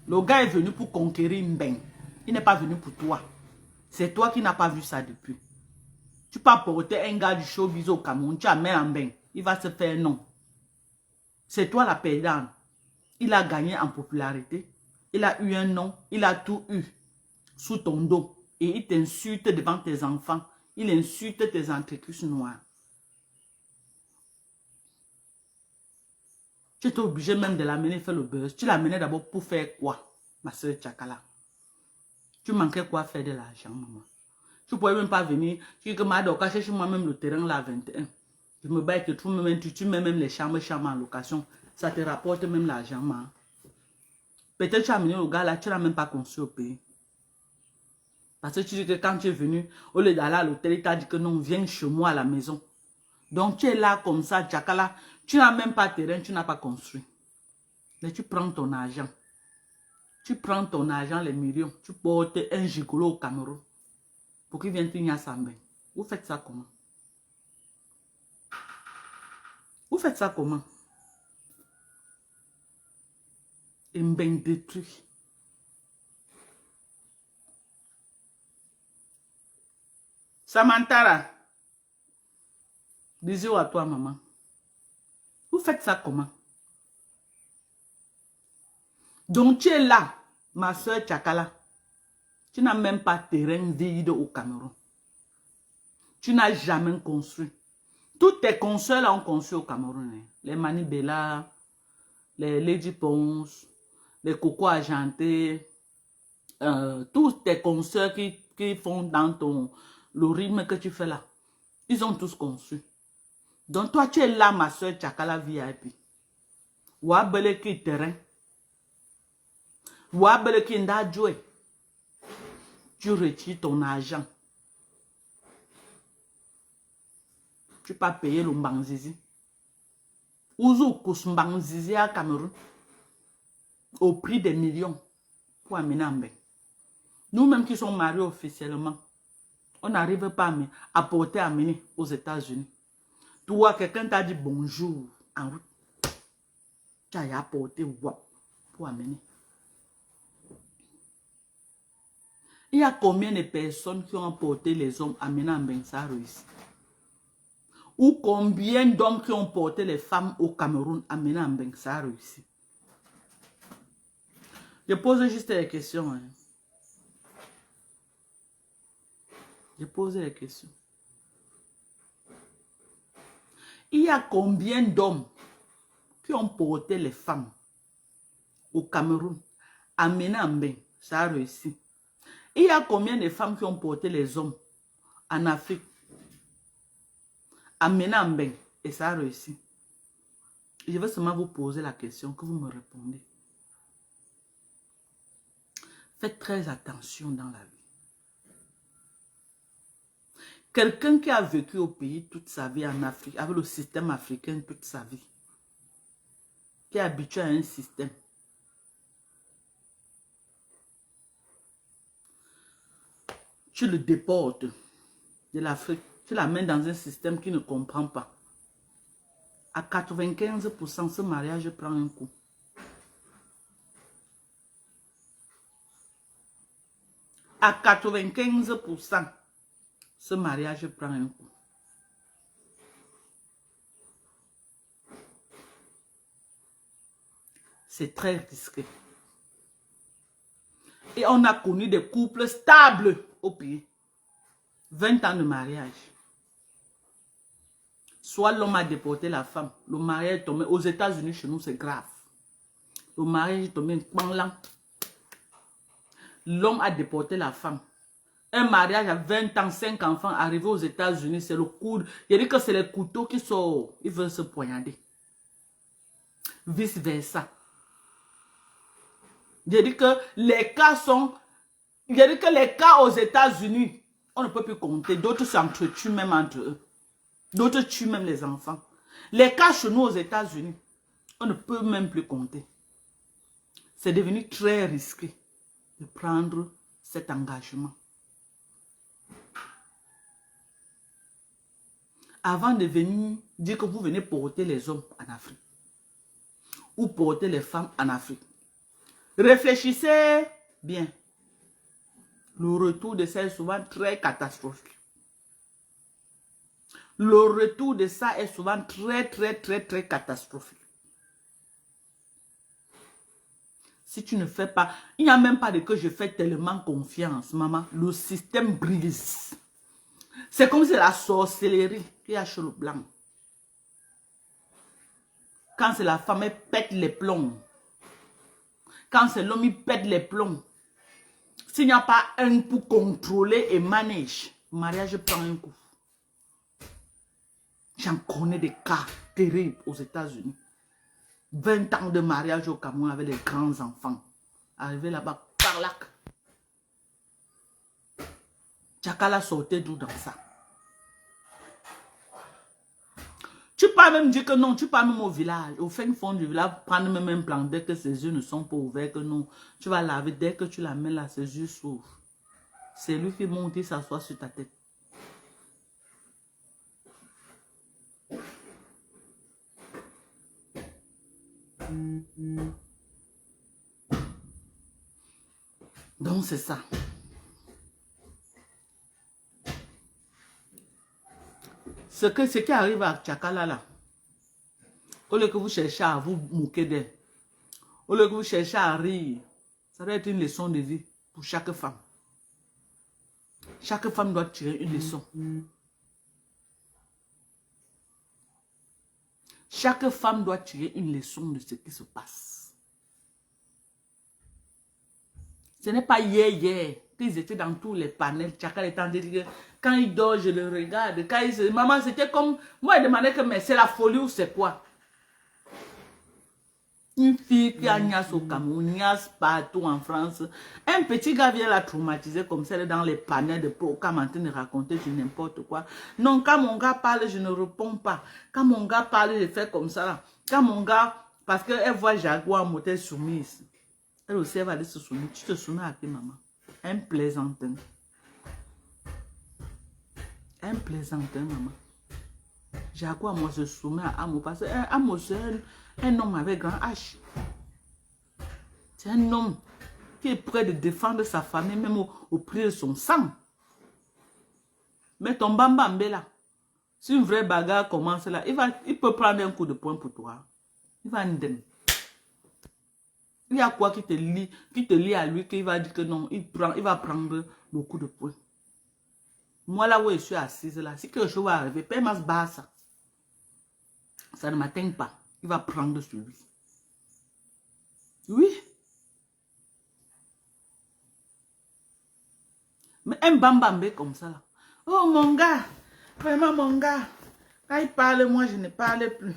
le gars est venu pour conquérir Mbeng. Il n'est pas venu pour toi. C'est toi qui n'as pas vu ça depuis. Tu peux porter un gars du showbiz au Cameroun, tu amènes en Mbeng. Il va se faire non. C'est toi la perdante. Il a gagné en popularité. Il a eu un nom. Il a tout eu sous ton dos. Et il t'insulte devant tes enfants. Il insulte tes entreprises noires. Tu étais obligé même de l'amener faire le buzz. Tu l'amenais d'abord pour faire quoi, ma soeur Tchakala? Tu manquais quoi faire de l'argent, maman? Tu ne pouvais même pas venir. Tu dis que Madoka cherche moi-même le terrain là à 21. Je me bats et que tu mets même les chambres en location. Ça te rapporte même l'argent, maman. Peut-être tu as amené le gars là, tu ne l'as même pas construit au pays. Parce que tu dis que quand tu es venu, au lieu d'aller à l'hôtel, il t'a dit que non, viens chez moi à la maison. Donc tu es là comme ça, Tchakala. Tu n'as même pas de terrain, tu n'as pas construit. Mais tu prends ton argent. Tu prends ton argent, les millions. Tu portes un gigolo au Cameroun. Pour qu'il vienne tenir à Sambé. Vous faites ça comment? Vous faites ça comment? Et Mbeng détruit. Samantara. Bisous à toi, maman. Vous faites ça comment? Donc tu es là, ma soeur Tchakala. Tu n'as même pas de terrain vide au Cameroun. Tu n'as jamais construit. Toutes tes consoeurs là ont construit au Cameroun. Hein. Les Manibela, les Lady Ponce, les Coco Argentés, tous tes consoeurs qui font dans le rythme que tu fais là. Ils ont tous construit. Donc toi tu es là, ma soeur Tchakala VIP. Ouabele qui terrain. Ouabele qui n'a joué. Tu retires ton argent. Tu peux payer le Mbanzizi. Ouzou kous Mbanzizi à Cameroun. Au prix des millions. Pour amener en Mbeng. Nous-mêmes qui sommes mariés officiellement. On n'arrive pas à porter amener aux États-Unis. Toi, quelqu'un t'a dit bonjour en route. Tu as apporté pour amener. Il y a combien de personnes qui ont apporté les hommes amenant en ça a réussi? Ou combien d'hommes qui ont porté les femmes au Cameroun amenant en ça a réussi? Je pose juste les questions. Hein. Je pose les questions. Il y a combien d'hommes qui ont porté les femmes au Cameroun amenant en ça a réussi? Il y a combien de femmes qui ont porté les hommes en Afrique amenant en et ça a réussi? Je vais seulement vous poser la question que vous me répondez. Faites très attention dans la vie. Quelqu'un qui a vécu au pays toute sa vie en Afrique, avec le système africain toute sa vie, qui est habitué à un système, tu le déportes de l'Afrique, tu l'amènes dans un système qui ne comprend pas. À 95%, ce mariage prend un coup. À 95%, ce mariage prend un coup. C'est très risqué. Et on a connu des couples stables au pays. 20 ans de mariage. Soit l'homme a déporté la femme. Le mariage est tombé. Aux États-Unis, chez nous, c'est grave. Le mariage est tombé en l'homme a déporté la femme. Un mariage à 20 ans, 5 enfants, arrivé aux États-Unis, c'est le coude. Il dit que c'est les couteaux qui sortent. Ils veulent se poignarder. Vice versa. J'ai dit que les cas sont... J'ai dit que les cas aux États-Unis, on ne peut plus compter. D'autres s'entretuent même entre eux. D'autres tuent même les enfants. Les cas chez nous aux États-Unis, on ne peut même plus compter. C'est devenu très risqué de prendre cet engagement. Avant de venir dire que vous venez porter les hommes en Afrique ou porter les femmes en Afrique, réfléchissez bien. Le retour de ça est souvent très catastrophique. Le retour de ça est souvent très catastrophique. Si tu ne fais pas, il n'y a même pas de que je fais tellement confiance, maman. Le système brise. C'est comme si la sorcellerie qui a chez le blanc. Quand c'est la femme, elle pète les plombs. Quand c'est l'homme, il pète les plombs. S'il n'y a pas un pour contrôler et manager, le mariage prend un coup. J'en connais des cas terribles aux États-Unis. 20 ans de mariage au Cameroun avec les grands enfants. Arrivé là-bas, parlac. Tchakala sortait d'où dans ça? Tu peux même dire que non, tu pars même au village, au fin fond du village, prendre même un plan dès que ses yeux ne sont pas ouverts, que non. Tu vas laver, dès que tu la mets là, ses yeux s'ouvrent. C'est lui qui monte, il s'assoit sur ta tête. Donc c'est ça. Ce qui arrive à Tchakala là, au lieu que vous cherchez à vous moquer d'elle, au lieu que vous cherchez à rire, ça doit être une leçon de vie pour chaque femme. Chaque femme doit tirer une leçon. Chaque femme doit tirer une leçon de ce qui se passe. Ce n'est pas hier qu'ils étaient dans tous les panels. Tchakala est en train de dire, quand il dort, je le regarde. Quand il se... Maman, c'était comme... Moi, je demandais que, mais c'est la folie ou c'est quoi? Une fille qui a niasse au Cameroun, niasse partout en France. Un petit gars vient la traumatiser comme ça dans les panels de programme en train de raconter sur n'importe quoi. Non, quand mon gars parle, je ne réponds pas. Quand mon gars parle, je fais comme ça. Là. Quand mon gars, parce qu'elle voit Jaguar monter soumise. Elle aussi, elle va aller se soumettre. Tu te soumets à qui, maman? Un plaisantin. Un plaisantin, maman. Jaguar, moi, je soumets à Amo. Parce que Amo, c'est Un homme avec grand H. C'est un homme qui est prêt de défendre sa famille, même au prix de son sang. Mais ton bambambé là, si une vraie bagarre commence là, il peut prendre un coup de poing pour toi. Il va ndem. Il y a quoi qui te lie à lui, qu'il va dire que non, il va prendre le coup de poing. Moi là où je suis assise là, si quelque chose va arriver, Père Basse, ça ne m'atteint pas. Il va prendre sur lui. Oui. Mais un bambambé comme ça là. Oh mon gars, vraiment mon gars. Quand il parle, moi je ne parle plus.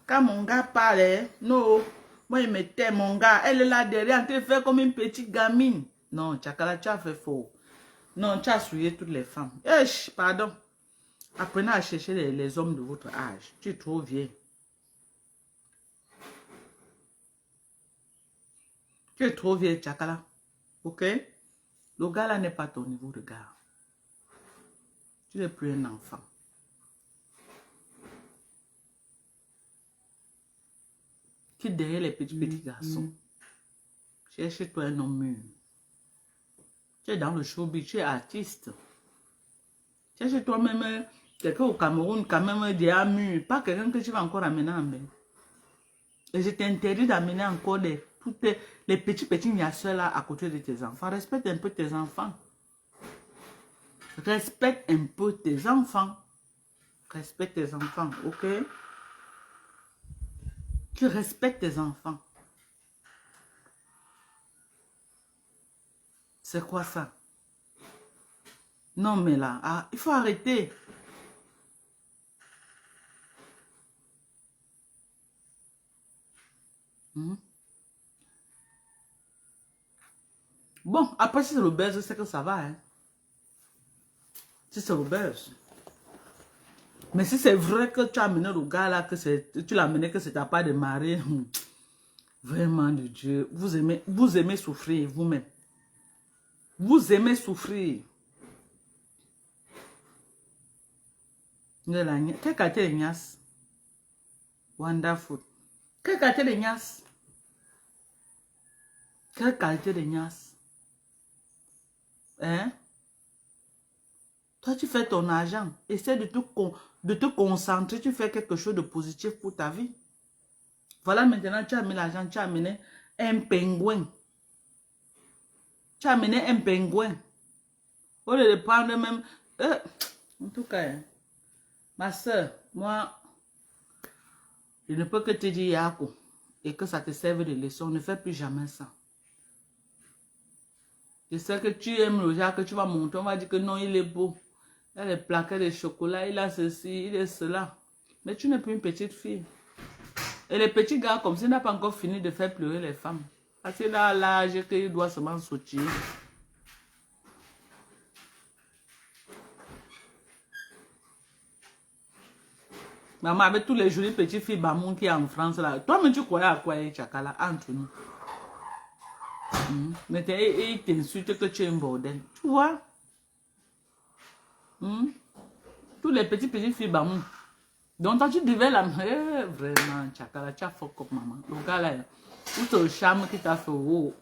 Quand mon gars parle, non, moi il me tait mon gars. Elle est là derrière en train de faire comme une petite gamine. Non, Tchakala, tu as fait faux. Non, tu as souillé toutes les femmes. Pardon. Apprenez à chercher les hommes de votre âge. Tu es trop vieux. Tu es trop vieux, Tchakala. Ok? Le gars là n'est pas ton niveau de gars. Tu n'es plus un enfant. Quitte derrière les petits garçons. Cherche-toi un homme mûr. Tu es dans le showbiz, tu es artiste. Cherche-toi même quelqu'un au Cameroun, quand même déjà mûr. Pas quelqu'un que tu vas encore amener en main. Et je t'interdis d'amener encore toutes les petits niasseurs là à côté de tes enfants. Respecte un peu tes enfants. Respecte un peu tes enfants. Respecte tes enfants, ok? Tu respectes tes enfants. C'est quoi ça? Non mais là, il faut arrêter. Bon, après si c'est le buzz, c'est que ça va. Hein? Si c'est le buzz. Mais si c'est vrai que tu as amené le gars là, que tu l'as amené, que c'est ta part de mari, vraiment de Dieu, vous aimez souffrir vous-même. Vous aimez souffrir. Quel quartier de Nias? Wonderful. Quel quartier de Nias? Quel quartier de Nias? Hein? Toi, tu fais ton argent. Essaie de te concentrer. Tu fais quelque chose de positif pour ta vie. Voilà, maintenant, tu as mis l'argent. Tu as amené un pingouin. Tu as amené un pingouin. Au lieu de prendre même... en tout cas, hein, ma soeur, moi, je ne peux que te dire Yako. Et que ça te serve de leçon. Ne fais plus jamais ça. Je sais que tu aimes le genre que tu vas monter. On va dire que non, il est beau. Il a les plaquettes de chocolat. Il a ceci, il est cela. Mais tu n'es plus une petite fille. Et les petits gars comme ça, il n'a pas encore fini de faire pleurer les femmes. Parce qu'il a l'âge qu'il doit seulement sortir. Maman, avec tous les jolies petites filles Bamoun qui est en France là. Toi-même, tu croyais à quoi, Tchakala, entre nous? Mais il t'insulte que tu es un bordel. Tu vois? Tous les petites filles Bamoun. Donc, toi, tu devais la... vraiment, Tchakala, tu as fort comme maman. Le gars là, où c'est le charme qui t'a fait haut.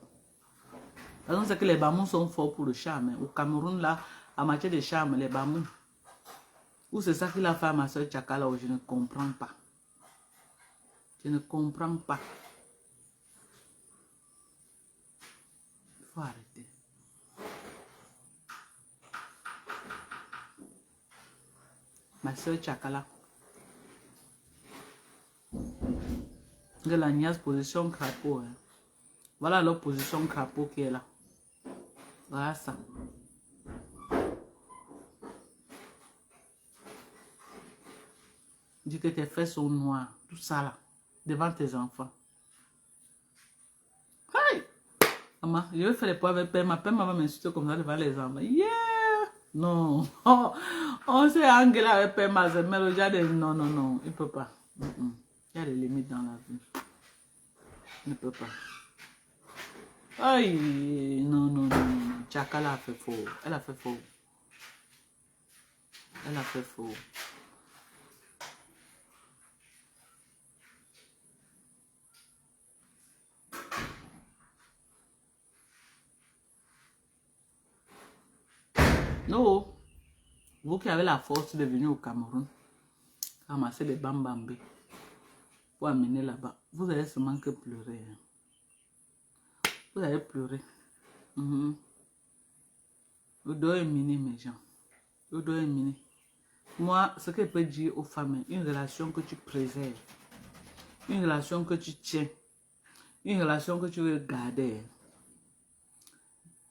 Parce que c'est que les Bamoun sont forts pour le charme. Au Cameroun, là, en matière de charme, les Bamoun. Ou c'est ça qu'il a fait à ma soeur Tchakala, je ne comprends pas. Je ne comprends pas. Il faut arrêter. Ma soeur Tchakala. De la niaise position crapaud. Hein. Voilà leur position crapaud qui est là. Voilà ça. Dis que tes fesses sont noires. Tout ça là. Devant tes enfants. Hey! Maman, je vais faire les poids avec Père. Ma Père va m'insulter comme ça devant les enfants. Yeah! Non. Oh, on s'est engueulé avec Père Mazemel. Non, non, non. Il ne peut pas. Il y a des limites dans la vie. Il ne peut pas. Aïe, non, non, non, non. Tchakala a fait faux. Elle a fait faux. Elle a fait faux. Non, vous qui avez la force de venir au Cameroun, ramasser les bambambés pour amener là-bas, vous allez seulement que pleurer. Vous allez pleurer. Le dos est mini, mes gens. Le dos est mini. Moi, ce que je peux dire aux femmes, une relation que tu préserves, une relation que tu tiens, une relation que tu veux garder,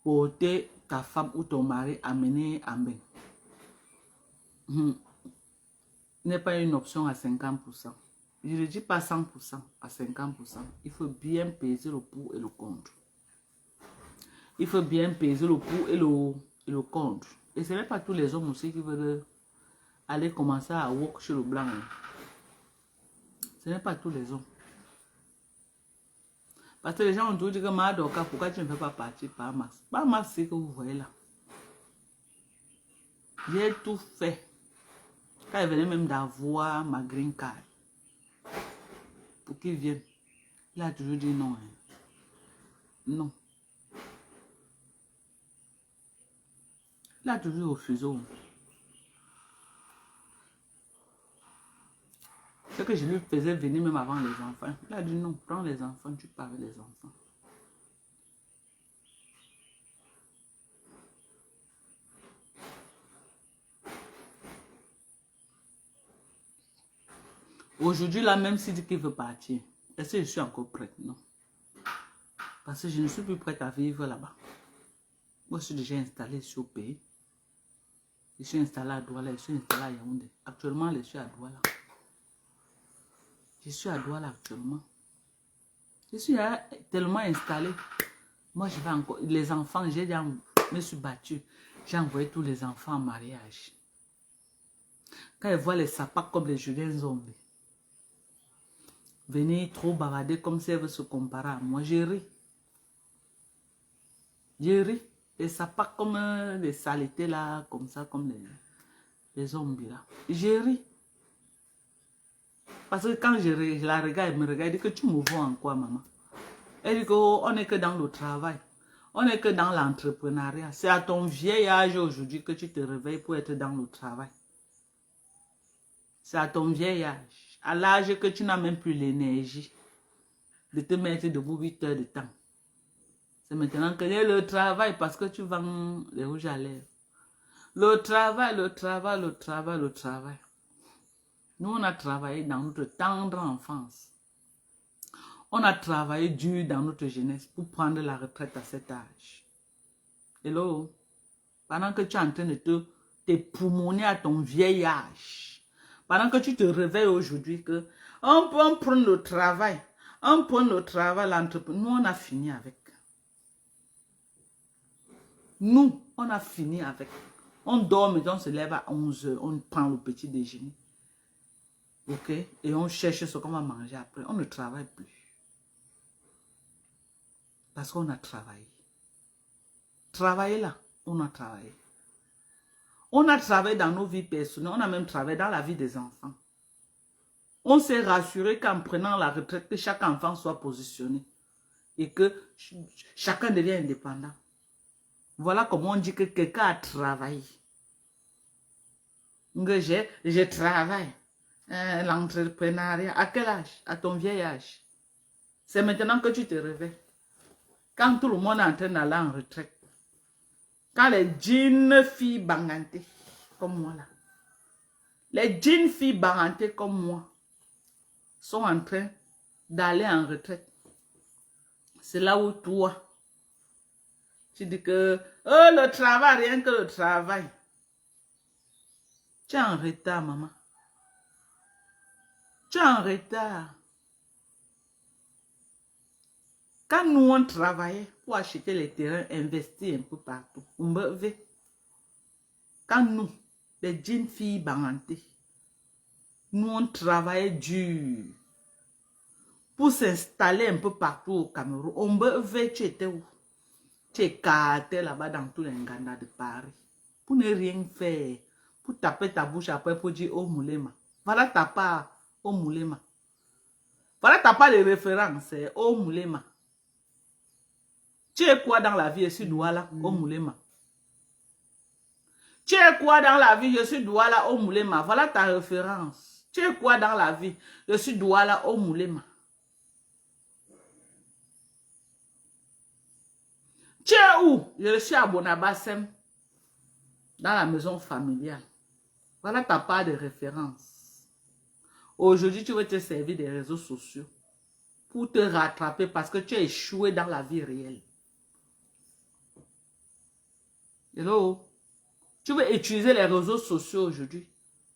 porter ta femme ou ton mari amener à main, n'est pas une option à 50%. Je ne dis pas 100%, à 50%. Il faut bien peser le pour et le contre. Il faut bien peser le pour et le contre. Et ce n'est pas tous les hommes aussi qui veulent aller commencer à walk sur le blanc. Ce n'est pas tous les hommes. Parce que les gens ont toujours dit que Madoka, pourquoi tu ne fais pas partir par Max? Pas Max, c'est que vous voyez là. J'ai tout fait. Quand il venait même d'avoir ma green card, pour qu'il vienne, il a toujours dit non. Non. Il a toujours refusé. Ce que je lui faisais venir même avant les enfants. Il a dit non, prends les enfants, tu pars avec les enfants. Aujourd'hui, là, même s'il dit qu'il veut partir, est-ce que je suis encore prête? Non. Parce que je ne suis plus prête à vivre là-bas. Moi, je suis déjà installée sur le pays. Je suis installée à Douala, je suis installée à Yaoundé. Actuellement, je suis à Douala. Je suis à Douala actuellement. Je suis tellement installée. Moi, je vais encore... Les enfants, j'ai déjà me suis battue. J'ai envoyé tous les enfants en mariage. Quand ils voient les sapas comme les Julien Zombi, venir trop bavader comme si elles veulent se comparer à moi, j'ai ri. J'ai ri. Les sapas comme les saletés là, comme ça, comme les zombies là. J'ai ri. Parce que quand je la regarde, elle me regarde, elle dit que tu me vois en quoi, maman? Elle dit qu'on n'est que dans le travail. On n'est que dans l'entrepreneuriat. C'est à ton vieil âge aujourd'hui que tu te réveilles pour être dans le travail. C'est à ton vieil âge. À l'âge que tu n'as même plus l'énergie de te mettre debout 8 heures de temps. C'est maintenant que le travail parce que tu vends les rouges à lèvres. Le travail, le travail, le travail, le travail. Nous, on a travaillé dans notre tendre enfance. On a travaillé dur dans notre jeunesse pour prendre la retraite à cet âge. Hello? Pendant que tu es en train de te poumonner à ton vieil âge. Pendant que tu te réveilles aujourd'hui que on peut prendre le travail. On prend le travail, l'entreprise. Nous, on a fini avec. Nous, on a fini avec. On dort, mais on se lève à 11 h. On prend le petit déjeuner. Ok? Et on cherche ce qu'on va manger après. On ne travaille plus. Parce qu'on a travaillé. Travailler là, on a travaillé. On a travaillé dans nos vies personnelles. On a même travaillé dans la vie des enfants. On s'est rassuré qu'en prenant la retraite, que chaque enfant soit positionné. Et que chacun devient indépendant. Voilà comment on dit que quelqu'un a travaillé. Je travaille. L'entrepreneuriat. À quel âge? À ton vieil âge. C'est maintenant que tu te réveilles. Quand tout le monde est en train d'aller en retraite. Quand les jeans filles bangantées, comme moi là. Les jeans filles bangantées comme moi sont en train d'aller en retraite. C'est là où toi, tu dis que oh, le travail, rien que le travail. Tu es en retard, maman. Tu es en retard. Quand nous, on travaillait pour acheter les terrains, investir un peu partout, on buvait. Quand nous, les jeunes filles bangantées, nous, on travaillait dur pour s'installer un peu partout au Cameroun. On buvait, tu étais où? Tu écartais là-bas dans tous les Nganda de Paris. Pour ne rien faire. Pour taper ta bouche après pour dire oh Moulema. Voilà ta part, oh Moulema. Voilà ta part de référence, oh Moulema. Tu es quoi dans la vie ici, Douala, oh Moulema? Tu es quoi dans la vie? Je suis Douala Omoulema. Voilà ta référence. Tu es quoi dans la vie? Je suis Douala Omoulema. Tu es où? Je suis à Bonabassem. Dans la maison familiale. Voilà ta part de référence. Aujourd'hui, tu veux te servir des réseaux sociaux pour te rattraper parce que tu as échoué dans la vie réelle. Hello? Tu veux utiliser les réseaux sociaux aujourd'hui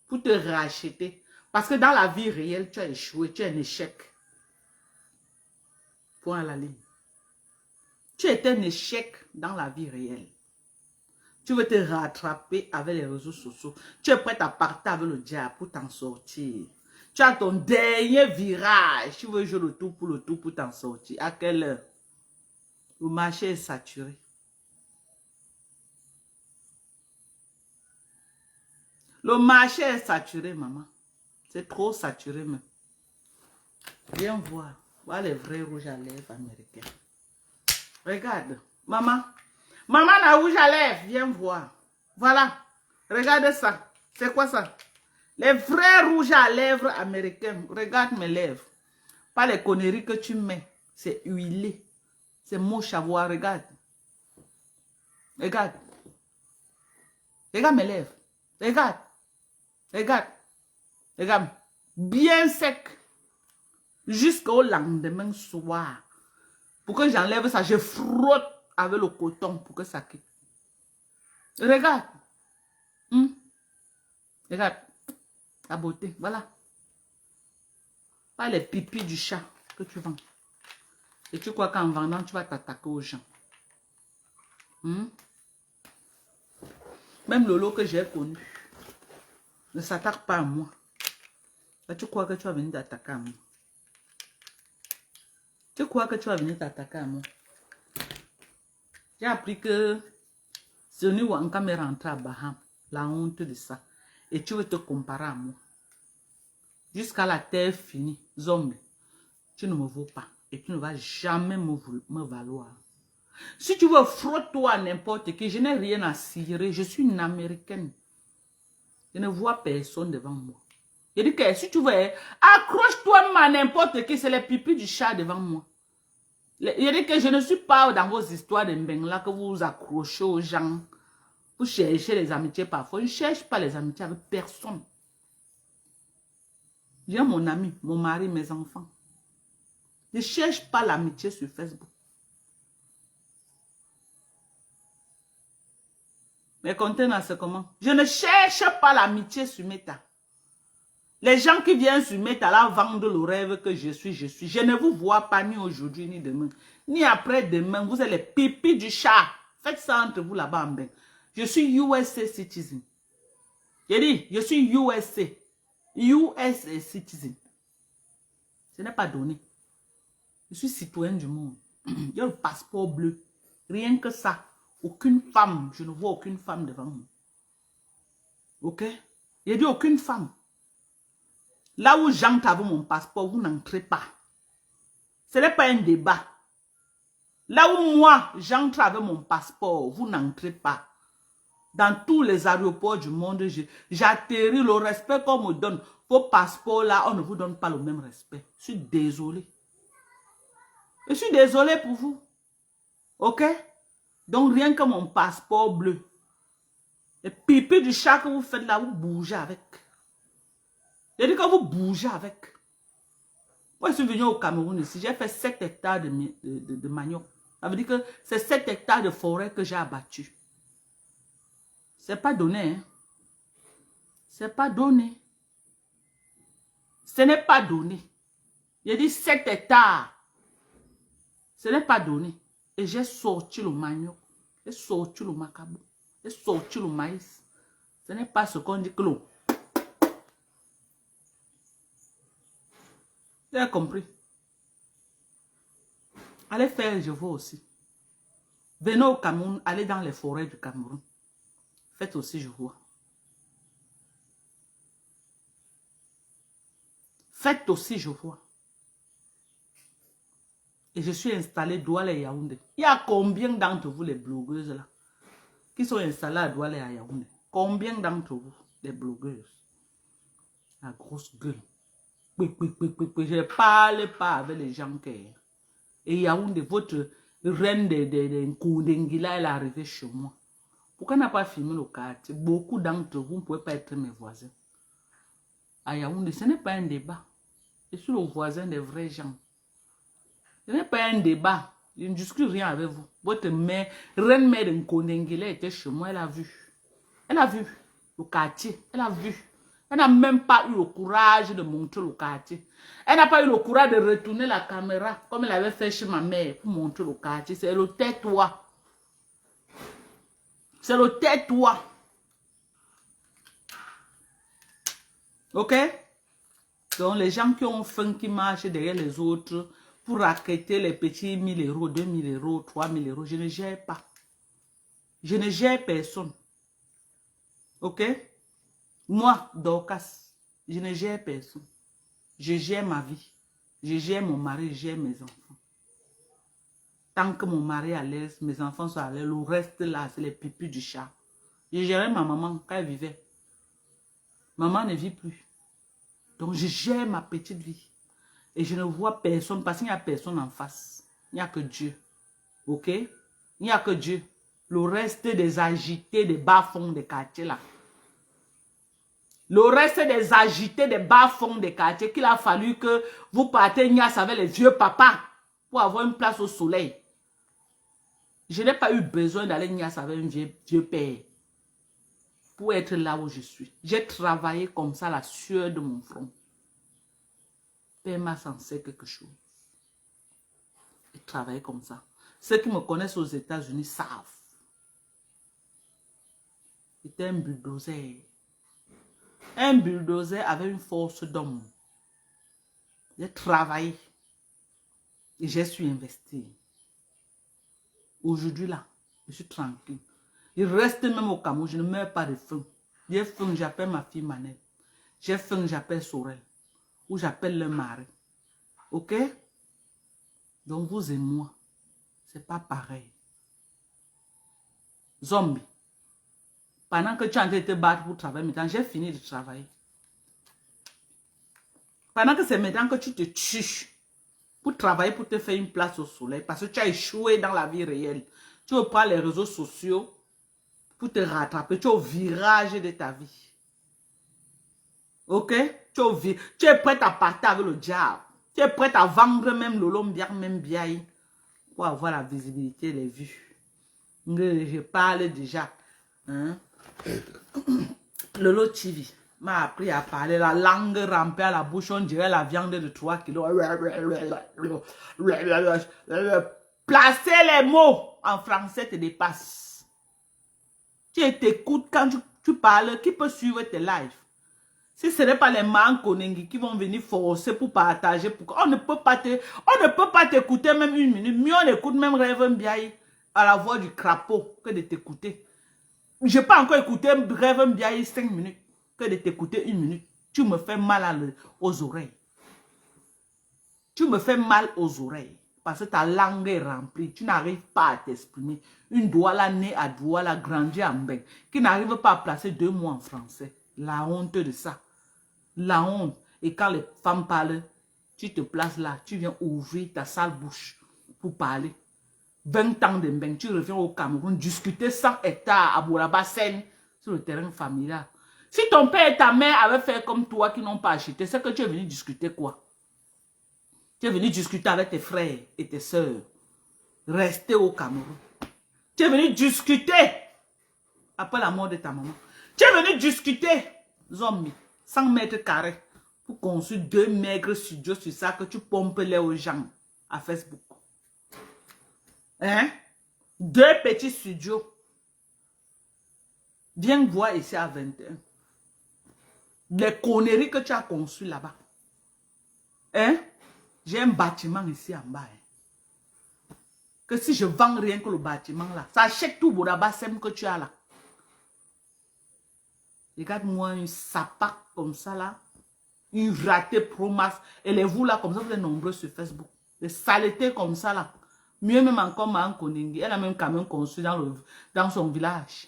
pour te racheter. Parce que dans la vie réelle, tu as échoué, tu es un échec. Point à la ligne. Tu es un échec dans la vie réelle. Tu veux te rattraper avec les réseaux sociaux. Tu es prêt à partir avec le diable pour t'en sortir. Tu as ton dernier virage. Tu veux jouer le tout pour t'en sortir. À quelle heure? Le marché est saturé. Le marché est saturé, maman. C'est trop saturé, même. Viens voir. Voilà les vrais rouges à lèvres américains. Regarde. Maman. Maman la rouge à lèvres. Viens voir. Voilà. Regarde ça. C'est quoi ça? Les vrais rouges à lèvres américains. Regarde mes lèvres. Pas les conneries que tu mets. C'est huilé. C'est moche à voir. Regarde. Regarde. Regarde mes lèvres. Regarde. Regarde. Regarde. Bien sec. Jusqu'au lendemain soir. Pour que j'enlève ça, je frotte avec le coton pour que ça quitte. Regarde. Regarde. La beauté. Voilà. Pas les pipis du chat que tu vends. Et tu crois qu'en vendant, tu vas t'attaquer aux gens. Même Lolo que j'ai connu ne s'attaque pas à moi. Et tu crois que tu vas venir t'attaquer à moi. Tu crois que tu vas venir t'attaquer à moi. J'ai appris que Sony Wankam est rentré à Baham. La honte de ça. Et tu veux te comparer à moi. Jusqu'à la terre finie. Zombie. Tu ne me vaux pas. Et tu ne vas jamais me valoir. Si tu veux, frotte-toi à n'importe qui. Je n'ai rien à cirer. Je suis une Américaine. Je ne vois personne devant moi. Je dis que si tu veux, accroche-toi à n'importe qui. C'est les pipis du chat devant moi. Je dis que je ne suis pas dans vos histoires de Mbengla que vous vous accrochez aux gens. Vous cherchez les amitiés parfois. Je ne cherche pas les amitiés avec personne. J'ai mon ami, mon mari, mes enfants. Je ne cherche pas l'amitié sur Facebook. Mais contenant, c'est comment? Je ne cherche pas l'amitié sur Meta. Les gens qui viennent sur Meta là vendent le rêve que je suis. Je ne vous vois pas ni aujourd'hui ni demain. Ni après-demain. Vous êtes les pipis du chat. Faites ça entre vous là-bas en bain. Je suis USA citizen. J'ai dit, je suis USA. USA citizen. Ce n'est pas donné. Je suis citoyen du monde. J'ai le passeport bleu. Rien que ça. Aucune femme. Je ne vois aucune femme devant moi. Ok? J'ai dit aucune femme. Là où j'entre avec mon passeport, vous n'entrez pas. Ce n'est pas un débat. Là où moi, j'entre avec mon passeport, vous n'entrez pas. Dans tous les aéroports du monde, j'atterris. Le respect qu'on me donne. Vos passeports là, on ne vous donne pas le même respect. Je suis désolé. Je suis désolé pour vous. Ok? Donc rien que mon passeport bleu. Les pipis du chat que vous faites là, vous bougez avec. J'ai dit que vous bougez avec. Moi, je suis venu au Cameroun ici. J'ai fait 7 hectares de manioc. Ça veut dire que c'est 7 hectares de forêt que j'ai abattu. C'est pas donné. Hein? C'est pas donné. Ce n'est pas donné. J'ai dit 7 hectares. Ce n'est pas donné. Et j'ai sorti le manioc. J'ai sorti le macabo. J'ai sorti le maïs. Ce n'est pas ce qu'on dit que l'eau. Vous avez compris? Allez faire, je vois aussi. Venez au Cameroun, allez dans les forêts du Cameroun. Faites aussi, je vois. Faites aussi, je vois. Et je suis installé à Douala et Yaoundé. Il y a combien d'entre vous, les blogueuses là, qui sont installées à Douala et à Yaoundé? Combien d'entre vous, des blogueuses, la grosse gueule, je ne parle pas avec les gens qui... Et Yaoundé, votre reine de Nkondengila, elle est arrivée chez moi. Pourquoi n'a pas filmé le quartier? Beaucoup d'entre vous ne pouvez pas être mes voisins. À Yaoundé, ce n'est pas un débat. Je suis le voisin des vrais gens. Ce n'est pas un débat. Je ne discute rien avec vous. Votre mère, reine mère de Nkondengila était chez moi, elle a vu. Elle a vu le quartier, elle a vu. Elle n'a même pas eu le courage de montrer le quartier. Elle n'a pas eu le courage de retourner la caméra comme elle avait fait chez ma mère pour montrer le quartier. C'est le tais-toi. C'est le tais-toi. Ok? Donc les gens qui ont faim, qui marchent derrière les autres pour raqueter les petits 1000 euros, 2000 euros, 3000 euros, je ne gère pas. Je ne gère personne. Ok? Moi, Dorcas, je ne gère personne. Je gère ma vie. Je gère mon mari, je gère mes enfants. Tant que mon mari est à l'aise, mes enfants sont à l'aise, le reste là, c'est les pipus du chat. Je gérais ma maman quand elle vivait. Maman ne vit plus. Donc je gère ma petite vie. Et je ne vois personne parce qu'il n'y a personne en face. Il n'y a que Dieu. Ok? Il n'y a que Dieu. Le reste des agités, des bas-fonds des quartiers là. Le reste des agités des bas-fonds des quartiers qu'il a fallu que vous partez Nias avec les vieux papas pour avoir une place au soleil. Je n'ai pas eu besoin d'aller Nias avec un vieux père pour être là où je suis. J'ai travaillé comme ça la sueur de mon front. Père m'a censé quelque chose. J'ai travaillé comme ça. Ceux qui me connaissent aux États-Unis savent. C'était un bulldozer. Un bulldozer avait une force d'homme. J'ai travaillé. Et je suis investi. Aujourd'hui là, je suis tranquille. Il reste même au Cameroun, je ne meurs pas de faim. J'ai faim, j'appelle ma fille Manel. J'ai faim, j'appelle Sorel. Ou j'appelle le mari. Ok? Donc vous et moi, c'est pas pareil. Zombie. Pendant que tu es en train de te battre pour travailler, maintenant j'ai fini de travailler. Pendant que c'est maintenant que tu te tues pour travailler, pour te faire une place au soleil, parce que tu as échoué dans la vie réelle. Tu veux prendre les réseaux sociaux pour te rattraper. Tu es au virage de ta vie. Ok? Tu es prêt à partir avec le diable. Tu es prêt à vendre même le lombiak, même bien, pour avoir la visibilité, les vues. Je parle déjà. Hein? Lolo TV m'a appris à parler, la langue rampée à la bouche, on dirait la viande de 3 kilos. Placer les mots en français te dépasse. Tu t'écoutes quand tu parles, qui peut suivre tes lives? Si ce n'est pas les Mankonengi qui vont venir forcer pour partager, on ne peut pas t'écouter même une minute. Mieux on écoute même Rêve Mbiaye à la voix du crapaud que de t'écouter. Je n'ai pas encore écouté Rêve Mbiaye 5 minutes que de t'écouter 1 minute. Tu me fais mal aux oreilles. Tu me fais mal aux oreilles. Parce que ta langue est remplie. Tu n'arrives pas à t'exprimer. Une Douala née à Douala, grandie en Beng, qui n'arrive pas à placer 2 mots en français. La honte de ça. La honte. Et quand les femmes parlent, tu te places là. Tu viens ouvrir ta sale bouche pour parler. 20 ans de Mbeng, tu reviens au Cameroun, discuter 100 hectares à Bouraba-Sen sur le terrain familial. Si ton père et ta mère avaient fait comme toi qui n'ont pas acheté, c'est que tu es venu discuter quoi? Tu es venu discuter avec tes frères et tes soeurs. Rester au Cameroun. Tu es venu discuter après la mort de ta maman. Tu es venu discuter, zombie, 100 mètres carrés pour construire 2 maigres studios sur ça que tu pompes les aux gens à Facebook. Hein? 2 petits studios. Viens voir ici à 21. Les conneries que tu as conçues là-bas. Hein? J'ai un bâtiment ici en bas. Hein? Que si je vends rien que le bâtiment là, ça achète tout Bouraba-Sem que tu as là. Regarde-moi une sapac comme ça là. Une ratée promasse. Et les vous là comme ça, vous êtes nombreux sur Facebook. Des saletés comme ça là. Mieux même encore Maan Konengi. Elle a même quand même construit dans son village.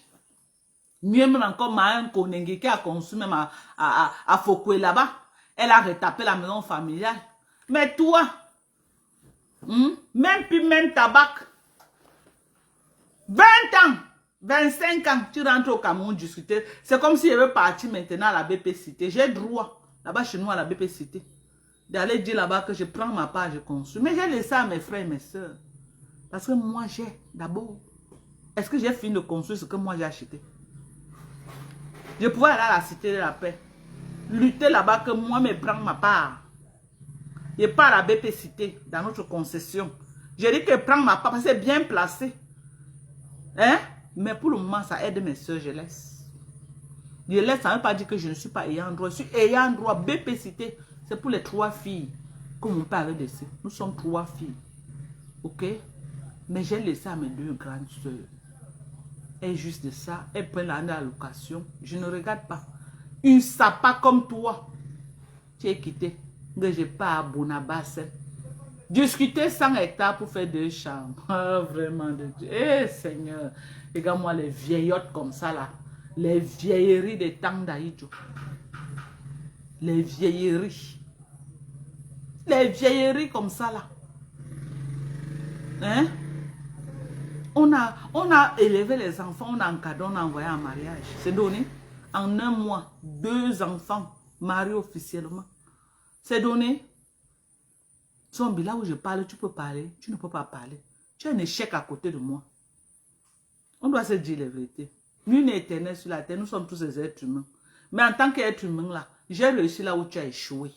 Mieux même encore, ma Konenge qui a conçu même à Fokoué là-bas. Elle a retapé la maison familiale. Mais toi, même puis même tabac, 20 ans, 25 ans, tu rentres au Cameroun discuter. C'est comme si je veux partir maintenant à la BP Cité. J'ai droit, là-bas chez nous à la BP Cité, d'aller dire là-bas que je prends ma part, je construis. Mais j'ai laissé à mes frères et mes soeurs. Parce que moi, j'ai d'abord. Est-ce que j'ai fini de construire ce que moi j'ai acheté? Je pouvais aller à la Cité de la Paix. Lutter là-bas que moi me prends ma part. Je pars à la BP Cité, dans notre concession. Je dis que prends ma part parce que c'est bien placé. Hein? Mais pour le moment, ça aide mes soeurs, je laisse. Je laisse, ça ne veut pas dire que je ne suis pas ayant droit. Je suis ayant droit. BP Cité, c'est pour les 3 filles que mon père avait laissé. Nous sommes 3 filles. Ok? Mais j'ai laissé à mes 2 grandes soeurs. Et juste de ça, elles prennent l'année à la location. Je ne regarde pas. Une sapa comme toi, tu es quitté. Que je pars à Bonabas. Discuter 100 hectares pour faire 2 chambres. Oh, vraiment de Dieu. Eh Seigneur, regarde-moi les vieillottes comme ça là. Les vieilleries des temps d'Aïdjo. Les vieilleries. Les vieilleries comme ça là. Hein? On a élevé les enfants, on a encadré, on a envoyé en mariage. C'est donné. En 1 mois, 2 enfants mariés officiellement. C'est donné. Zombie, là où je parle, tu peux parler. Tu ne peux pas parler. Tu as un échec à côté de moi. On doit se dire la vérité. Nul n'est éternel sur la terre. Nous sommes tous des êtres humains. Mais en tant qu'être humain, là, j'ai réussi là où tu as échoué.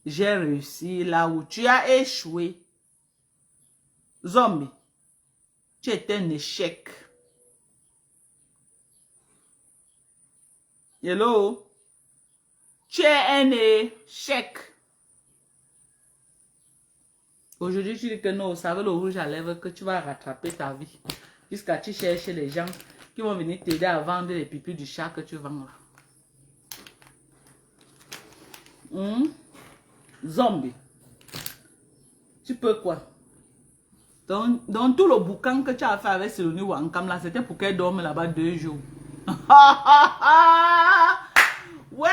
J'ai réussi là où tu as échoué. Zombie, tu es un échec. Hello? Tu es un échec. Aujourd'hui, tu dis que non, ça veut le rouge à lèvres que tu vas rattraper ta vie. Jusqu'à tu chercher les gens qui vont venir t'aider à vendre les pipis du chat que tu vends là. Zombie. Tu peux quoi? Donc tout le boucan que tu as fait avec Silouni Wankam là, c'était pour qu'elle dorme là-bas 2 jours. Ouais,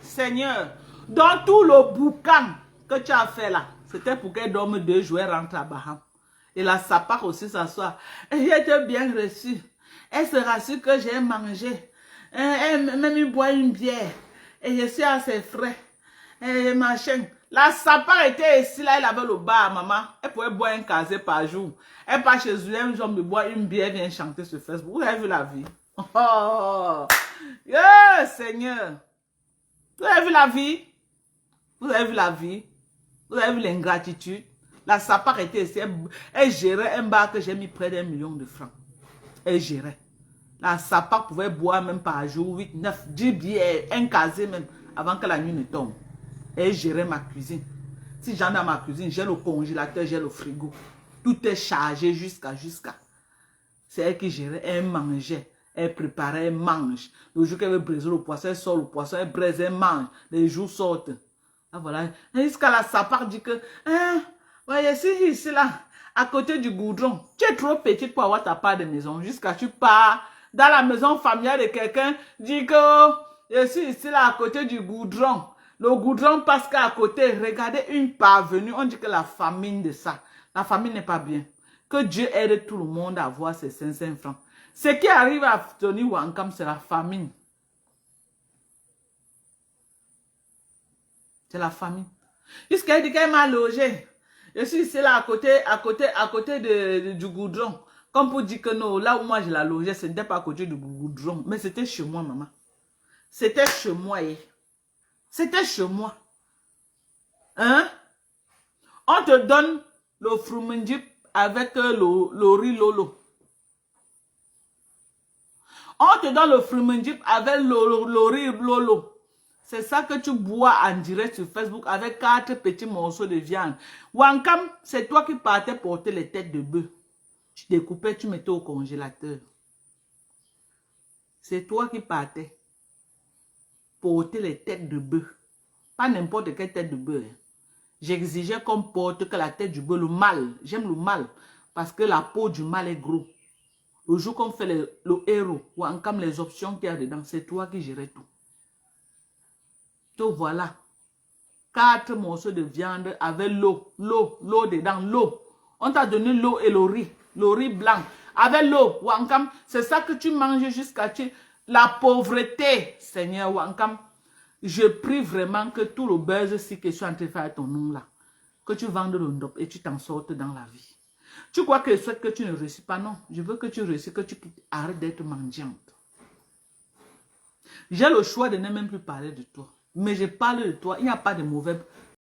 Seigneur. Dans tout le boucan que tu as fait là, c'était pour qu'elle dorme 2 jours, elle rentre à Baham. Et la sapare aussi s'assoit. Elle était bien reçue. Elle se rassure que j'ai mangé. Elle même boit une bière. Et je suis à ses frais. Et machin. La sapare était ici là, elle avait le bar, maman. Elle pouvait boire un casé par jour. Elle part chez elle, un homme boit une bière, vient chanter sur Facebook. Vous avez vu la vie? Oh, yeah, Seigneur. Vous avez vu la vie? Vous avez vu la vie? Vous avez vu l'ingratitude? La sapare était ici. Elle gérait un bar que j'ai mis près d'1 million de francs. Elle gérait. La sapare pouvait boire même par jour 8, 9, 10 bières, un casé même, avant que la nuit ne tombe. Elle gérait ma cuisine. Si j'en ai dans ma cuisine, j'ai le congélateur, j'ai le frigo. Tout est chargé jusqu'à. C'est elle qui gérait. Elle mangeait. Elle préparait, elle mange. Le jour qu'elle veut briser le poisson, elle sort le poisson, elle brise, elle mange. Les jours sortent. Ah, voilà. Jusqu'à la sapare dit que, voyez, si ici là, à côté du goudron, tu es trop petite pour avoir ta part de maison. Jusqu'à tu pars dans la maison familiale de quelqu'un, dit que je suis ici là, à côté du goudron. Le goudron passe qu'à côté. Regardez une parvenue. On dit que la famine de ça. La famine n'est pas bien. Que Dieu aide tout le monde à avoir ses 500 francs. Ce qui arrive à Tony Wankam, c'est la famine. C'est la famine. Jusqu'à dit qu'elle m'a logé. Je suis ici là, à côté du goudron. Comme pour dire que non, là où moi je la logeais, ce n'était pas à côté du goudron. Mais c'était chez moi, maman. C'était chez moi. C'était chez moi. Hein? On te donne le frumenjip avec le riz lolo. On te donne le frumenjip avec le riz lolo. C'est ça que tu bois en direct sur Facebook avec 4 petits morceaux de viande. Wankam, c'est toi qui partais porter les têtes de bœuf. Tu découpais, tu mettais au congélateur. C'est toi qui partais porter les têtes de bœuf. Pas n'importe quelle tête de bœuf. J'exigeais qu'on porte que la tête du bœuf, le mâle. J'aime le mâle parce que la peau du mâle est gros. Le jour qu'on fait le héros, ou en comme les options qu'il y a dedans, c'est toi qui gérais tout. Donc voilà. 4 morceaux de viande avec l'eau dedans, l'eau. On t'a donné l'eau et le riz blanc. Avec l'eau, Wankam, c'est ça que tu manges jusqu'à la pauvreté, Seigneur Wankam. Je prie vraiment que tout le buzz si que je suis en train de faire ton nom là, que tu vendes le ndop et tu t'en sortes dans la vie. Tu crois que je souhaite que tu ne réussis pas? Non, je veux que tu réussisses, que tu arrêtes d'être mendiante. J'ai le choix de ne même plus parler de toi. Mais je parle de toi, il n'y a pas de mauvais.